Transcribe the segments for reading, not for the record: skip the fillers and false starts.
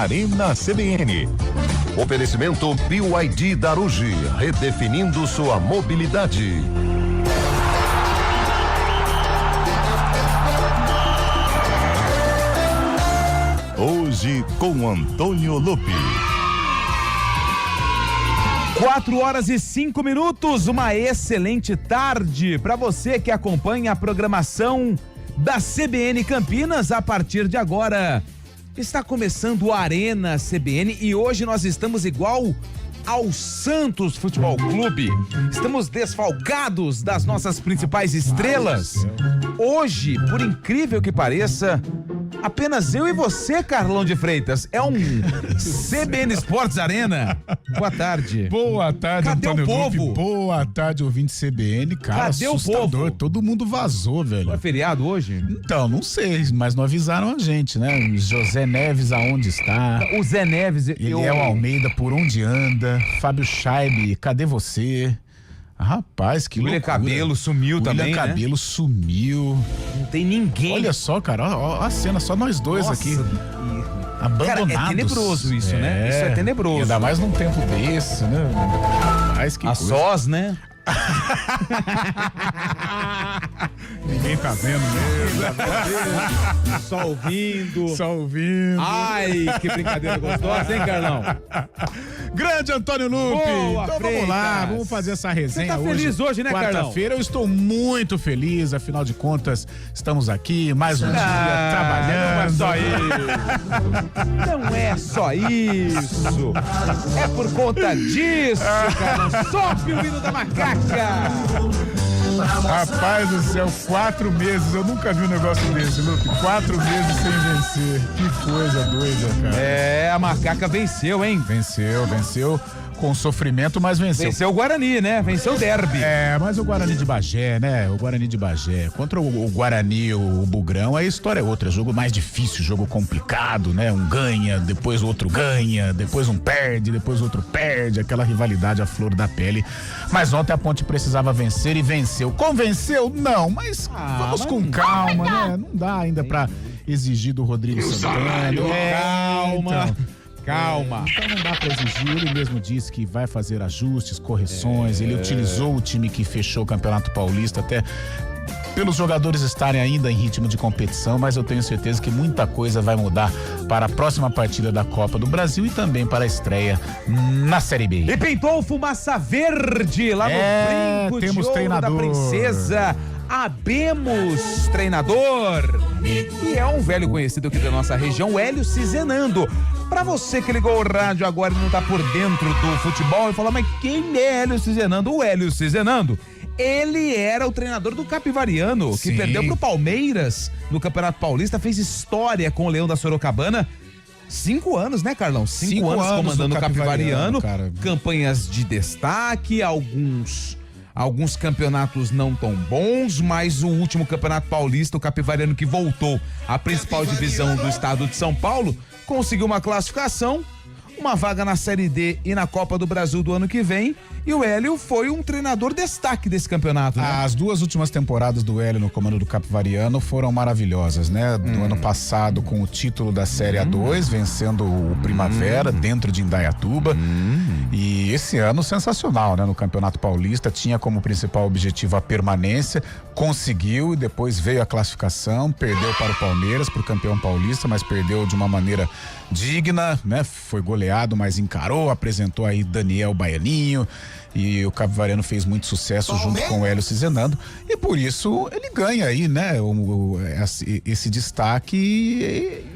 Arena CBN. Oferecimento BYD Darugi, redefinindo sua mobilidade. Hoje com Antônio Lupi. 4h05, uma excelente tarde para você que acompanha a programação da CBN Campinas. A partir de agora está começando o Arena CBN e hoje nós estamos igual ao Santos Futebol Clube. Estamos desfalcados das nossas principais estrelas. Hoje, por incrível que pareça, apenas eu e você, Carlão de Freitas. É um CBN Esportes Arena. Boa tarde. Boa tarde, Cadê Antônio o povo? Lupe. Boa tarde, ouvinte CBN. Cara, Cadê o assustador. povo? Todo mundo vazou, velho. É feriado hoje? Então, não sei, mas não avisaram a gente, né? José Neves, aonde está? O Zé Neves... Eliel Almeida, por onde anda? Fábio Scheibe, cadê você? Rapaz, que William loucura. Cabelo sumiu também, William Cabelo sumiu. Não tem ninguém. Olha só, cara, ó a cena, só nós dois Nossa, aqui. Abandonados. Cara, é tenebroso isso, né? Isso é tenebroso. Ainda mais num tempo desse, né? Rapaz, que A coisa. sós, né? Ninguém tá vendo mesmo. Só ouvindo. Só ouvindo. Ai, que brincadeira gostosa, hein, Carlão? Grande Antônio Lupe. Boa, Então vamos lá, vamos fazer essa resenha Você tá feliz hoje, né, Carlão? Quarta-feira eu estou muito feliz, afinal de contas, estamos aqui mais um dia trabalhando. Não é só isso. Não é só isso. É por conta disso, Carlão. Sobe o hino da macaca. Rapaz do céu, 4 meses, eu nunca vi um negócio desse, Lupe. 4 meses sem vencer. Que coisa doida, cara. É, a macaca venceu, hein? Venceu com sofrimento, mas venceu. Venceu o Guarani, né? Venceu o derby. É, mas o Guarani de Bagé, né? O Guarani de Bagé. Contra o Guarani, o Bugrão, a história é outra. Jogo mais difícil, jogo complicado, né? Um ganha, depois o outro ganha, depois um perde, depois o outro perde. Aquela rivalidade à flor da pele. Mas ontem a Ponte precisava vencer e venceu. Convenceu? Não, mas vamos com calma, né? Não dá ainda pra exigir do Rodrigo Santana. Calma. Então. Calma. Então não dá pra exigir, ele mesmo disse que vai fazer ajustes, correções, ele utilizou o time que fechou o Campeonato Paulista até pelos jogadores estarem ainda em ritmo de competição, mas eu tenho certeza que muita coisa vai mudar para a próxima partida da Copa do Brasil e também para a estreia na Série B. E pintou fumaça verde lá no brinco temos de ouro treinador. da princesa. Abemos treinador. E é um velho conhecido aqui da nossa região, o Hélio Cizenando. Pra você que ligou o rádio agora e não tá por dentro do futebol e fala, mas quem é Hélio Cizenando? O Hélio Cizenando, ele era o treinador do Capivariano, que Sim. perdeu pro Palmeiras no Campeonato Paulista, fez história com o Leão da Sorocabana. 5 anos, né, Carlão? 5 anos comandando o Capivariano, cara. Campanhas de destaque, alguns campeonatos não tão bons, mas o último Campeonato Paulista, o Capivariano que voltou à principal divisão do estado de São Paulo, conseguiu uma classificação, uma vaga na Série D e na Copa do Brasil do ano que vem, e o Hélio foi um treinador destaque desse campeonato, né? As 2 últimas temporadas do Hélio no comando do Capivariano foram maravilhosas, né? No ano passado com o título da Série A2, vencendo o Primavera dentro de Indaiatuba. E esse ano sensacional, né? No Campeonato Paulista tinha como principal objetivo a permanência, conseguiu e depois veio a classificação, perdeu para o Palmeiras, para o campeão paulista, mas perdeu de uma maneira digna, né? Foi goleado, mas encarou, apresentou aí Daniel Baianinho e o Capivariano fez muito sucesso junto com o Hélio Cizenando e por isso ele ganha aí, né? Esse destaque e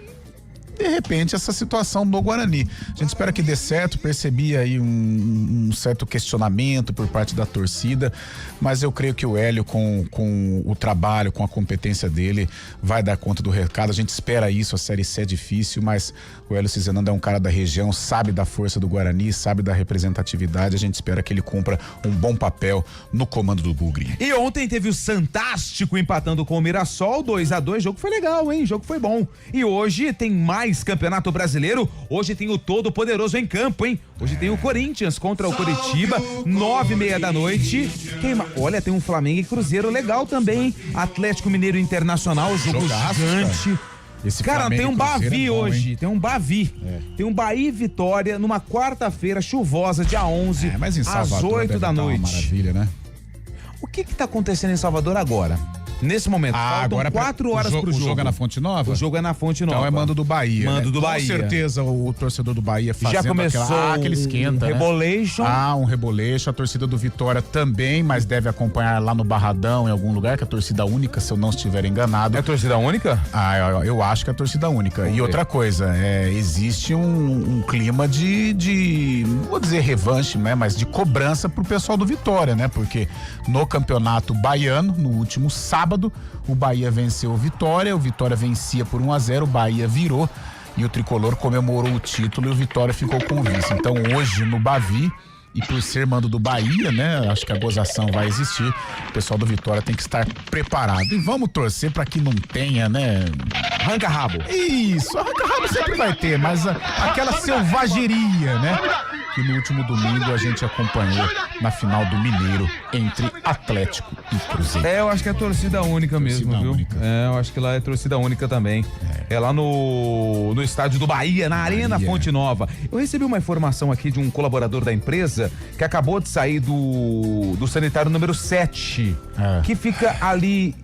de repente essa situação no Guarani. A gente espera que dê certo, percebi aí um certo questionamento por parte da torcida, mas eu creio que o Hélio com o trabalho, com a competência dele, vai dar conta do recado. A gente espera isso, a Série C é difícil, mas o Hélio Cizenando é um cara da região, sabe da força do Guarani, sabe da representatividade, a gente espera que ele cumpra um bom papel no comando do Bugre. E ontem teve o Santástico empatando com o Mirassol, 2-2, jogo foi legal, hein? Jogo foi bom. E hoje tem mais Campeonato Brasileiro, hoje tem o Todo Poderoso em campo, hein? Hoje tem o Corinthians contra o Coritiba, 9h30 da noite. Olha, tem um Flamengo e Cruzeiro legal também, hein? Atlético Mineiro Internacional, jogo gigante. Cara, Flamengo tem um e Cruzeiro Bavi é bom, hoje, hein? tem um Bavi. Tem um Bahia e Vitória numa quarta-feira chuvosa, dia 11, Mas em às Salvador 8 deve da tá uma noite. maravilha, né? O que tá acontecendo em Salvador agora? Nesse momento, faltam agora 4 horas pro jogo. O jogo é na Fonte Nova? O jogo é na Fonte Nova. Então é mando do Bahia. Mando né? do Bahia. Com certeza o torcedor do Bahia fazendo Já começou aquele esquenta, né? Rebolation. Um reboleixo. A torcida do Vitória também, mas deve acompanhar lá no Barradão, em algum lugar, que é a torcida única, se eu não estiver enganado. É a torcida única? Eu acho que é a torcida única. E outra coisa, existe um clima de, não vou dizer revanche, né? Mas de cobrança pro pessoal do Vitória, né? Porque no campeonato baiano, no último sábado, o Bahia venceu o Vitória vencia por 1-0, o Bahia virou e o Tricolor comemorou o título e o Vitória ficou com o vice. Então hoje no Bavi, e por ser mando do Bahia, né? Acho que a gozação vai existir. O pessoal do Vitória tem que estar preparado. E vamos torcer para que não tenha, né? Arranca-rabo. Isso, arranca-rabo sempre vai ter, mas aquela selvageria, né? Que no último domingo a gente acompanhou na final do Mineiro entre Atlético e Cruzeiro. Eu acho que é torcida única mesmo, viu? Única. Eu acho que lá é torcida única também. É lá no estádio do Bahia, na Arena Fonte Nova. Eu recebi uma informação aqui de um colaborador da empresa que acabou de sair do sanitário número 7, que fica ali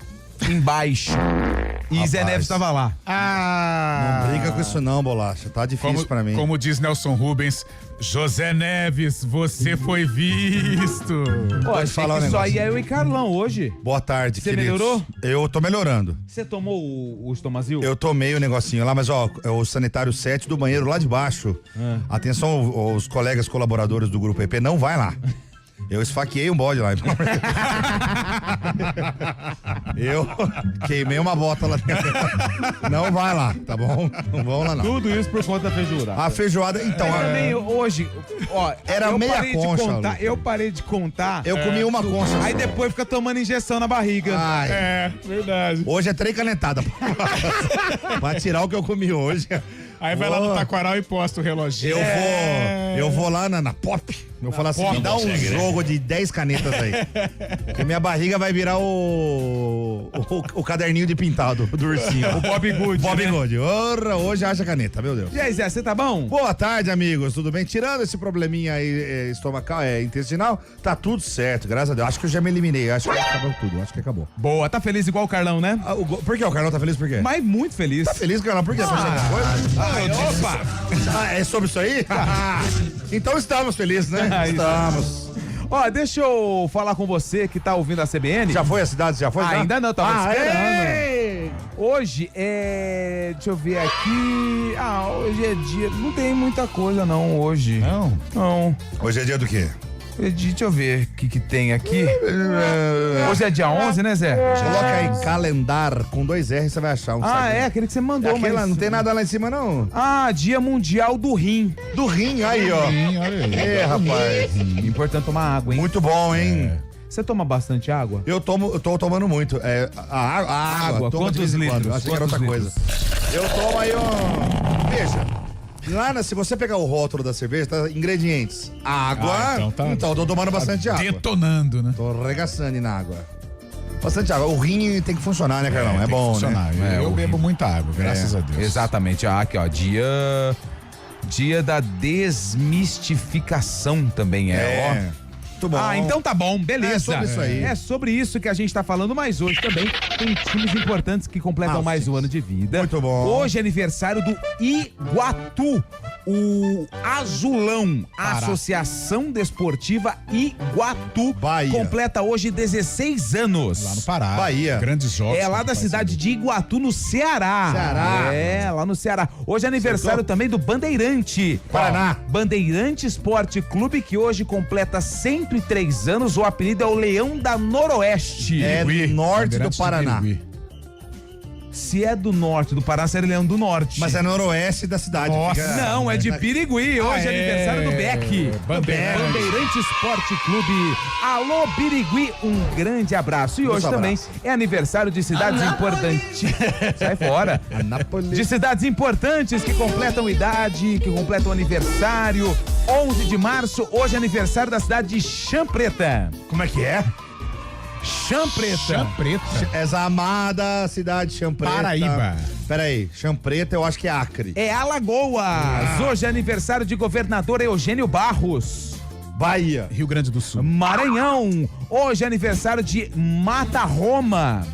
embaixo. E Zé Neves estava lá. Não brinca com isso não, Bolacha. Tá difícil pra mim. Como diz Nelson Rubens, José Neves, você foi visto. Ó, achei falar que um só negócio. ia eu e Carlão hoje. Boa tarde, Você queridos. melhorou? Eu tô melhorando. Você tomou o Estomazil? Eu tomei o negocinho lá, mas ó, é o sanitário 7 do banheiro lá de baixo. Atenção, os colegas colaboradores do Grupo EP, não vai lá. Eu esfaqueei um bode lá. Eu queimei uma bota lá dentro. Não vai lá, tá bom? Não vão lá não. Tudo isso por conta da feijoada. A feijoada, então. Também hoje, ó, Era eu meia parei de concha, contar, Lu. eu parei de contar. Eu comi uma concha. Aí só. depois fica tomando injeção na barriga. Ai, Verdade. hoje é 3 canetadas. Pra tirar o que eu comi hoje. Aí vai lá no Taquaral e posta o relógio. Eu vou lá na Pop. Eu falo assim, me dá um jogo de 10 canetas aí. Porque minha barriga vai virar o caderninho de pintado do ursinho. O Bob Good. Bob né? Good. Ora, hoje acha caneta, meu Deus. E aí, Zé, você tá bom? Boa tarde, amigos. Tudo bem? Tirando esse probleminha aí estomacal, intestinal, tá tudo certo, graças a Deus. Acho que eu já me eliminei. Acho que acabou tudo. Acho que acabou. Boa, tá feliz igual o Carlão, né? Por que o Carlão tá feliz? Por quê? Mas muito feliz. Tá feliz, Carlão? Por quê? Opa! É sobre isso aí? Então estamos felizes, né? Estamos. Ó, deixa eu falar com você que tá ouvindo a CBN. Já foi a cidade? Já foi? já? Ainda não, tava esperando. Ei! Hoje é... Deixa eu ver aqui... hoje é dia... Não tem muita coisa não hoje. Não? Não. Hoje é dia do quê? Deixa eu ver o que tem aqui. Hoje é dia 11, né, Zé? Coloca aí calendário com 2 R, você vai achar um site. Aquele que você mandou, Aquele lá, mas... não tem nada lá em cima, não? Dia mundial do rim. Do rim, aí, ó. Rapaz. Importante tomar água, hein? Muito bom, hein? Você toma bastante água? Eu tô tomando muito. A água. Tomo de Quantos vez em quando. litros? Achei que era outra Quantos coisa. Eu tomo aí, ó. Veja. Lá, se você pegar o rótulo da cerveja, tá ingredientes. Água. Então eu tô tomando bastante água. Detonando, né? Tô arregaçando na água. Bastante água. O rim tem que funcionar, né, Carlão? É bom, funcionar. né? Eu bebo muita água, graças a Deus. Exatamente. Aqui, ó, dia da desmistificação também ó. Muito bom. Então tá bom, beleza. É sobre isso aí. É sobre isso que a gente tá falando, mas hoje também tem times importantes que completam mais um ano de vida. Muito bom. Hoje é aniversário do Iguatu, o Azulão, a Associação Desportiva Iguatu, Bahia. completa hoje 16 anos. Lá no Pará. Bahia. Grandes jogos. É lá da cidade de Iguatu, no Ceará. É, lá no Ceará. Hoje é aniversário também do Bandeirante. Paraná. Bandeirante Esporte Clube, que hoje completa 103 anos. O apelido é o Leão da Noroeste. É do norte do Bandeirantes de Paraná. Birigui. Se é do norte do Paraná, seria Leão do Norte. Mas é noroeste da cidade. Nossa. Não, é de Birigui. Hoje é aniversário do Beck. Bandeirante Esporte Clube. Alô, Birigui, um grande abraço. E hoje também é aniversário de cidades importantes. Sai fora. De cidades importantes que completam idade, que completam aniversário. 11 de março, hoje é aniversário da cidade de Champreta. Como é que é? Champreta. Champreta. Essa amada cidade de Champreta. Paraíba. Pera aí, Champreta eu acho que é Acre. É Alagoas. Hoje é aniversário de governador Eugênio Barros. Bahia. Rio Grande do Sul. Maranhão. Hoje é aniversário de Mata Roma.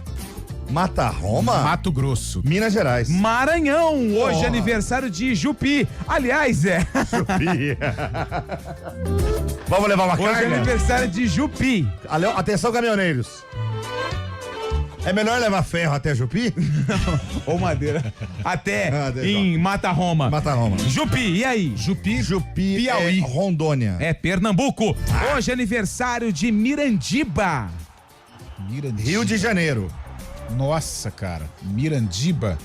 Mata Roma? Mato Grosso. Minas Gerais. Maranhão. Hoje é Porra. aniversário de Jupi. Aliás, Vamos levar uma hoje é carga? aniversário de Jupi. Atenção, caminhoneiros. É melhor levar ferro até Jupi? Ou madeira. Até Ah, em Mata Roma. Mata Roma. Jupi, e aí? Jupi Piauí. é Rondônia. É Pernambuco. Hoje é aniversário de Mirandiba. Mirandiba. Rio de Janeiro. Nossa, cara. Mirandiba.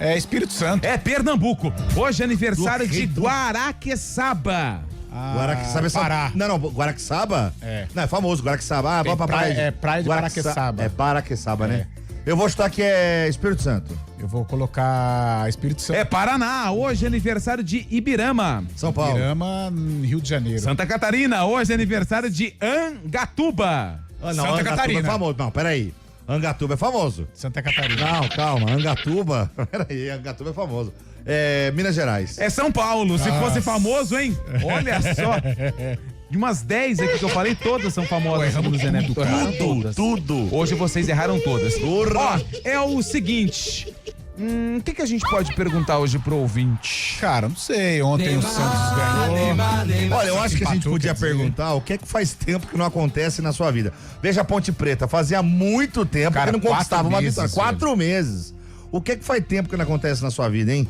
É Espírito Santo. É Pernambuco. Hoje é aniversário Do de Rio. Guaraqueçaba. Guaraqueçaba é Pará. Não, Guaraqueçaba? É. Não, é famoso, Guaraqueçaba. Ah, Tem vamos pra praia. praia- é praia de Guaraqueçaba. É Paraqueçaba, né? Eu vou chutar que é Espírito Santo. Eu vou colocar Espírito Santo. É Paraná. Hoje é aniversário de Ibirama. São Paulo. Pirama, Rio de Janeiro. Santa Catarina. Hoje é aniversário de Angatuba. Ah, não, Santa Angatuba Catarina. é famoso. Não, peraí. Angatuba é famoso. Santa Catarina. Não, calma. Angatuba. Peraí, Angatuba é famoso. É Minas Gerais. É São Paulo. Se fosse famoso, hein? Olha só. De umas 10 aqui que eu falei, todas são famosas. erramos segundo o Zé tudo, Neto. erramos Todas. Tudo. Hoje vocês erraram todas. Porra. Ó, é o seguinte. O que a gente pode perguntar hoje pro ouvinte? Cara, não sei. Ontem o Santos ganhou. Olha, eu acho que a gente Empatou, podia quer dizer. perguntar o que é que faz tempo que não acontece na sua vida. Veja a Ponte Preta, fazia muito tempo Cara, que não 4 conquistava uma meses, vitória. velho. 4 meses. O que é que faz tempo que não acontece na sua vida, hein?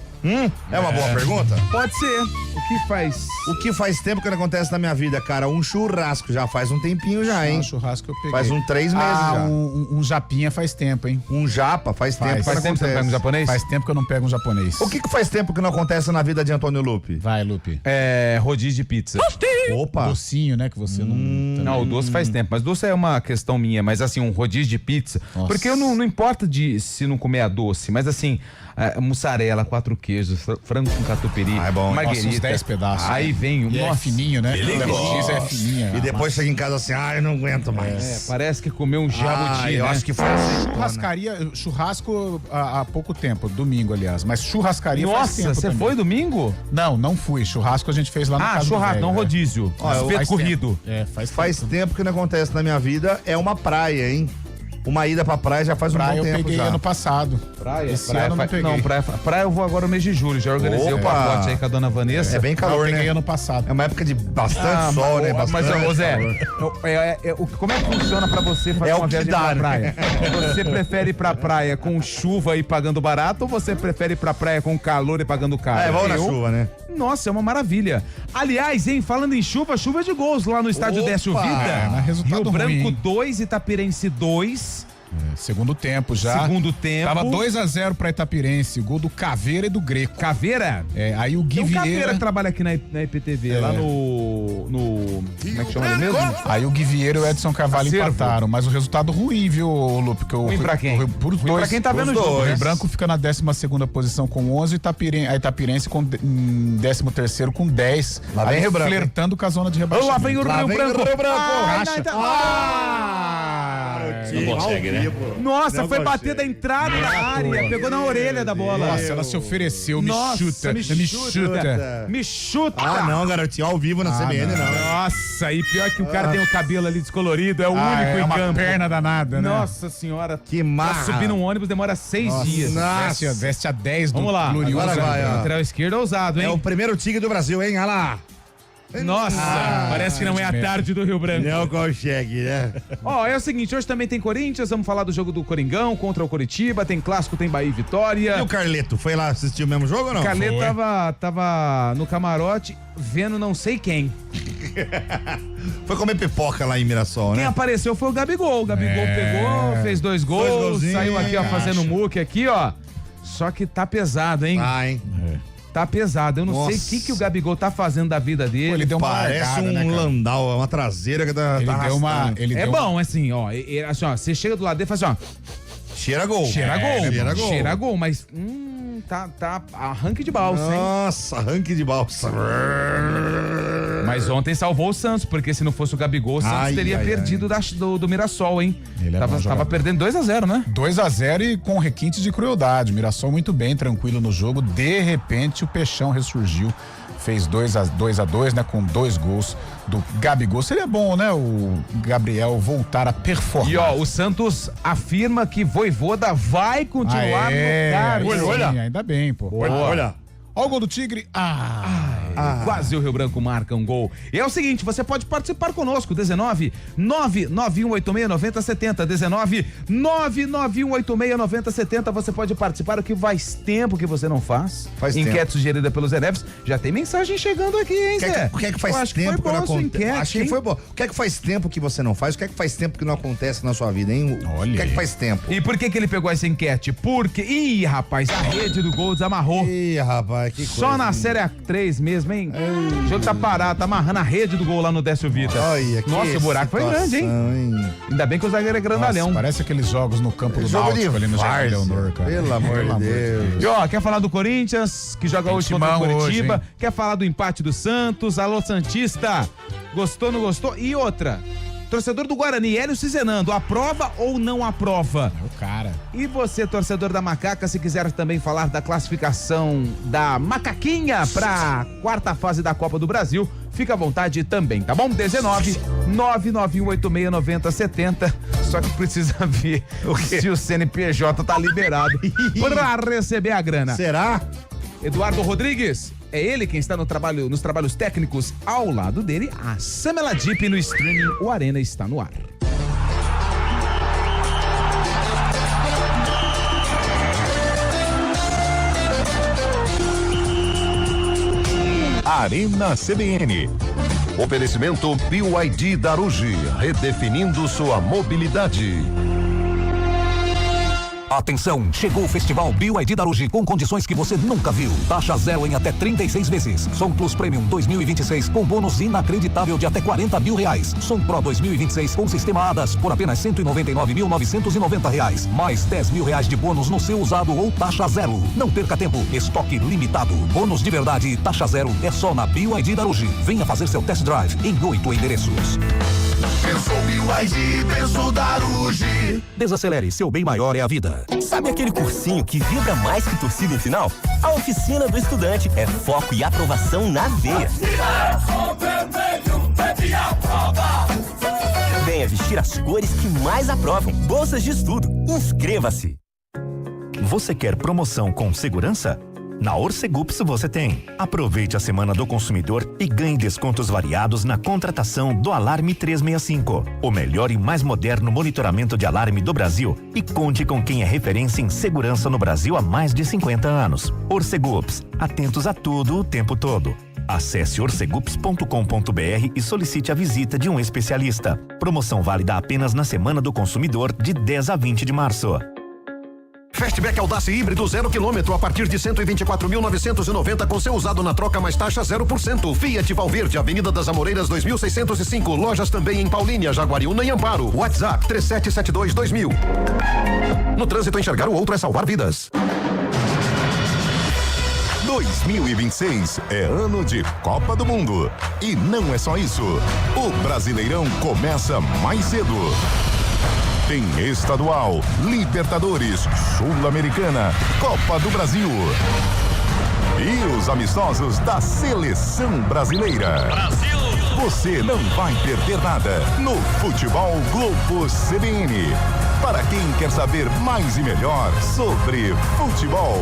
É uma boa pergunta? Pode ser. O que faz? O que faz tempo que não acontece na minha vida, cara? Um churrasco, já faz um tempinho já, hein? Um churrasco que eu peguei. Faz 3 meses já. Um japinha faz tempo, hein? Um japa, faz tempo que Faz não tempo que você não pega um acontece. japonês? Faz tempo que eu não pego um japonês. O que faz tempo que não acontece na vida de Antônio Lupe? Vai, Lupe. É rodízio de pizza. Opa! Docinho, né? Que você não. Não, o doce faz tempo, mas doce é uma questão minha, mas assim, um rodízio de pizza. Nossa. Porque eu não importa de se não comer a doce, mas assim, mussarela, 4 queijos, frango com catupiry, Ah, é bom. marguerita. Nossa, uns 10 pedaços. Aí vem o E é fininho, né? O X é fininha. E depois chega em casa assim, eu não aguento mais. Parece que comeu um jabuti, eu né? acho que foi assim. Churrascaria, churrasco há pouco tempo, domingo, aliás. Mas churrascaria faz Nossa, tempo você também. foi domingo? Não fui. Churrasco a gente fez lá no Casa do Churrasco, Velho, não né? rodízio. Ó, eu- Espeto Faz corrido. tempo. É, Faz tempo que não acontece na minha vida, é uma praia, hein? Uma ida pra praia já faz um Praia bom eu tempo peguei já. ano passado. Esse ano eu não peguei. Não, praia eu vou agora no mês de julho. Já organizei o Opa! pacote aí com a dona Vanessa. É bem Eu calor, peguei né? ano passado. É uma época de bastante sol, né? Mas, Bastante ô Zé, calor. como é que funciona pra você fazer É o uma que viagem dá, pra né? praia? Você prefere ir pra praia com chuva e pagando barato ou você prefere ir pra praia com calor e pagando caro? Vamos na Eu- chuva, né? Nossa, é uma maravilha. Aliás, hein, falando em chuva, chuva de gols lá no estádio Opa! Décio É, Vida. mas resultado Rio Branco ruim, hein? 2, Itapirense 2. Segundo tempo já. Segundo tempo. Tava 2-0 pra Itapirense. Gol do Caveira e do Greco. Caveira. Aí o Gui Tem um Caveira Vieira. que trabalha aqui na IPTV, lá no. Como é que chama ele mesmo? Aí o Gui Vieira e o Edson Carvalho Acervo. empataram. Mas o resultado ruim, viu, Lupe? Que Ruim pra quem? Por Ruim dois. pra quem tá vendo o Pros jogo, dois. né? O Branco fica na 12ª posição com 11 e a Itapirense em 13º com 10. Lá vem Aí Rio Branco, flertando com a zona de rebaixamento. Lá vem o Lá Rio vem o Branco. Rio Branco. Ai, Racha. Não consegue, né? Nossa, Não foi consegue. bater da entrada da área, pegou na orelha da bola. Nossa, ela se ofereceu, me Nossa, chuta, me chuta. Me chuta. Ah, não, garotinho, ao vivo na CBN, não. Nossa, e pior que o cara tem o cabelo ali descolorido, é o único é em uma campo. perna danada, né? Nossa senhora. Que Pra massa. subir num ônibus demora 6 dias. Veste a 10 do Vamos lá. glorioso. Agora vai, ó. Lateral esquerdo ousado, É o hein? primeiro tigre do Brasil, hein? Olha lá. Nossa, parece que não é a tarde do Rio Branco. Não consegue, né? Ó, é o seguinte, hoje também tem Corinthians, vamos falar do jogo do Coringão contra o Coritiba, tem clássico, tem Bahia e Vitória. E o Carleto, foi lá assistir o mesmo jogo ou não? O Carleto Foi. tava no camarote vendo não sei quem. Foi comer pipoca lá em Mirassol, Quem né? apareceu foi o Gabigol. O Gabigol pegou, fez 2 gols, golzinhos, saiu aqui, ó, né? fazendo muque aqui, ó. Só que tá pesado, hein? Ah, hein? Tá pesado. Eu não sei Nossa. o que o Gabigol tá fazendo da vida Pô, dele. ele deu uma Parece largada, um né, cara? Landau, uma traseira que tá, Ele tá deu uma... arrastando. Ele É deu bom, assim, ó. Assim, ó, você chega do lado dele e faz assim, ó. Cheira gol. Cheira gol. Cheira gol. Cheira gol, mas. Tá arranque de balsa, hein? Nossa, arranque de balsa. Mas ontem salvou o Santos, porque se não fosse o Gabigol, o Santos teria perdido do Mirassol, hein? Ele tava perdendo 2-0, né? 2-0 e com requinte de crueldade. Mirassol muito bem, tranquilo no jogo. De repente, o Peixão ressurgiu. Fez 2-2, né? Com 2 gols do Gabigol. Seria bom, né? O Gabriel voltar a performar. E ó, o Santos afirma que Vojvoda vai continuar no cargo. Olha, ainda bem, pô. Olha. Olha o gol do Tigre. Quase o Rio Branco marca um gol. E é o seguinte, você pode participar conosco, 19-99186-9070, 19-99186-9070, você pode participar, o que faz tempo que você não faz. Enquete sugerida pelos Zé Neves. Já tem mensagem chegando aqui, hein, Zé? O que é que faz tempo que não acontece? Acho que foi bom. O que é que faz tempo que você não faz? O que é que faz tempo que não acontece na sua vida, hein? Olha. O que é que faz tempo? E por que ele pegou essa enquete? Porque, rapaz, a rede do gol desamarrou. Rapaz, que coisa. Só na Série A3 mesmo, hein? O jogo tá parado, tá amarrando a rede do gol lá no Décio Vita. Nossa, o buraco foi grande, hein? Ainda bem que o zagueiro é grandalhão. Nossa, parece aqueles jogos no campo do Náutico ali no Jardim Leonor, cara. Pelo amor de Deus. E ó, quer falar do Corinthians, que joga hoje contra o Curitiba? Quer falar do empate do Santos? Alô, Santista. Gostou, não gostou? E outra, torcedor do Guarani, Hélio Cizenando, aprova ou não aprova? É o cara. E você, torcedor da Macaca, se quiser também falar da classificação da Macaquinha pra 4ª fase da Copa do Brasil, fica à vontade também, tá bom? 19-99186-9070. Só que precisa ver se o CNPJ tá liberado pra receber a grana. Será? Eduardo Rodrigues, é ele quem está nos trabalhos técnicos. Ao lado dele, a Samela Deep no streaming. O Arena está no ar. Arena CBN. Oferecimento BYD Darugi, redefinindo sua mobilidade. Atenção, chegou o Festival BYD Darugi com condições que você nunca viu. Taxa zero em até 36 vezes. Som Plus Premium 2026 com bônus inacreditável de até R$40 mil. Som Pro 2026 com sistema ADAS por apenas R$199.990. Mais R$10 mil de bônus no seu usado ou taxa zero. Não perca tempo, estoque limitado. Bônus de verdade e taxa zero é só na BYD Darugi. Venha fazer seu test drive em 8 endereços. Pensou BYD, pensou Darugi. Desacelere, seu bem maior é a vida. Sabe aquele cursinho que vibra mais que torcida em final? A Oficina do Estudante é foco e aprovação na veia. Venha vestir as cores que mais aprovam. Bolsas de estudo. Inscreva-se. Você quer promoção com segurança? Na Orcegups você tem. Aproveite a Semana do Consumidor e ganhe descontos variados na contratação do Alarme 365, o melhor e mais moderno monitoramento de alarme do Brasil, e conte com quem é referência em segurança no Brasil há mais de 50 anos. Orcegups, atentos a tudo o tempo todo. Acesse orcegups.com.br e solicite a visita de um especialista. Promoção válida apenas na Semana do Consumidor, de 10 a 20 de março. Fastback Audace híbrido 0 km a partir de 124.990 com seu usado na troca mais taxa 0%. Fiat Valverde, Avenida das Amoreiras 2605. Lojas também em Paulínia, Jaguariúna e Amparo. WhatsApp 37722000. No trânsito, enxergar o outro é salvar vidas. 2026 é ano de Copa do Mundo. E não é só isso. O Brasileirão começa mais cedo. Tem estadual, Libertadores, Sul-Americana, Copa do Brasil. E os amistosos da Seleção Brasileira. Brasil! Você não vai perder nada no Futebol Globo CBN. Para quem quer saber mais e melhor sobre futebol.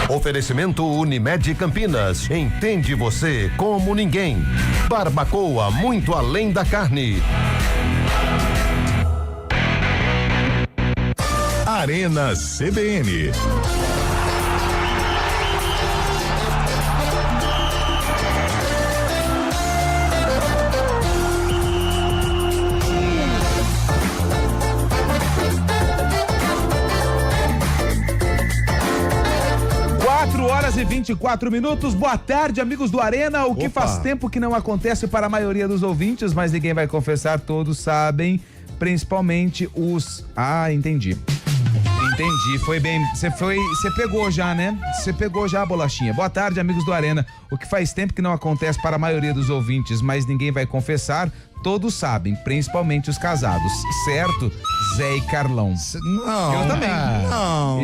Oferecimento Unimed Campinas. Entende você como ninguém. Barbacoa, muito além da carne. Arena CBN. Horas e 24 minutos. Boa tarde, amigos do Arena. O que faz tempo que não acontece para a maioria dos ouvintes, mas ninguém vai confessar, todos sabem, principalmente os... entendi. Entendi, foi bem. Você pegou já, né? Você pegou já a bolachinha. Boa tarde, amigos do Arena. O que faz tempo que não acontece para a maioria dos ouvintes, mas ninguém vai confessar, todos sabem, principalmente os casados. Certo, Zé e Carlão? Não. Eu também. Não.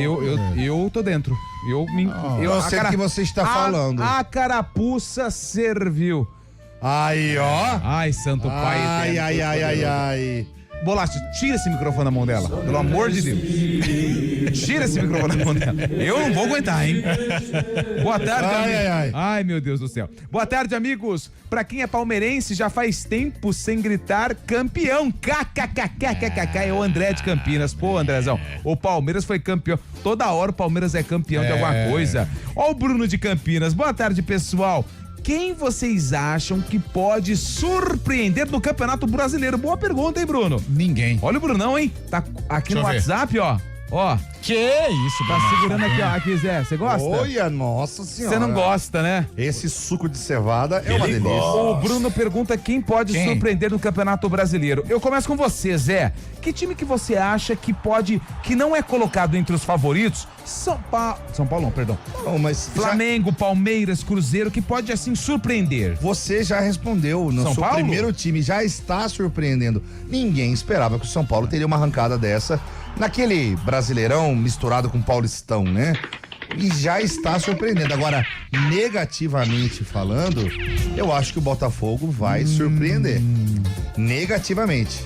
Eu tô dentro. Eu sei o que você está falando. A carapuça serviu. Aí, ó. Ai, santo pai eterno. Ai. Bolacha, tira esse microfone da mão dela, pelo amor de Deus. Tira esse microfone da mão dela. Eu não vou aguentar, hein? Boa tarde, amigos. Ai, meu Deus do céu. Boa tarde, amigos. Pra quem é palmeirense, já faz tempo sem gritar campeão. KKKKKK. É o André de Campinas. Pô, Andrezão, o Palmeiras foi campeão. Toda hora o Palmeiras é campeão de alguma coisa. Ó o Bruno de Campinas. Boa tarde, pessoal. Quem vocês acham que pode surpreender no Campeonato Brasileiro? Boa pergunta, hein, Bruno? Ninguém. Olha o Brunão, hein? Tá aqui no WhatsApp, ó. Ó. Que isso, Tá segurando aqui, ó. Aqui, Zé. Você gosta? Olha, nossa senhora. Você não gosta, né? Esse suco de cevada é uma delícia. O Bruno pergunta quem pode surpreender no Campeonato Brasileiro. Eu começo com você, Zé. Que time que você acha que não é colocado entre os favoritos? São Paulo, não, perdão. Não, mas Flamengo, Palmeiras, Cruzeiro, que pode assim surpreender. Você já respondeu. No seu primeiro time já está surpreendendo. Ninguém esperava que o São Paulo teria uma arrancada dessa naquele Brasileirão misturado com Paulistão, né? E já está surpreendendo. Agora, negativamente falando, eu acho que o Botafogo vai surpreender. Negativamente.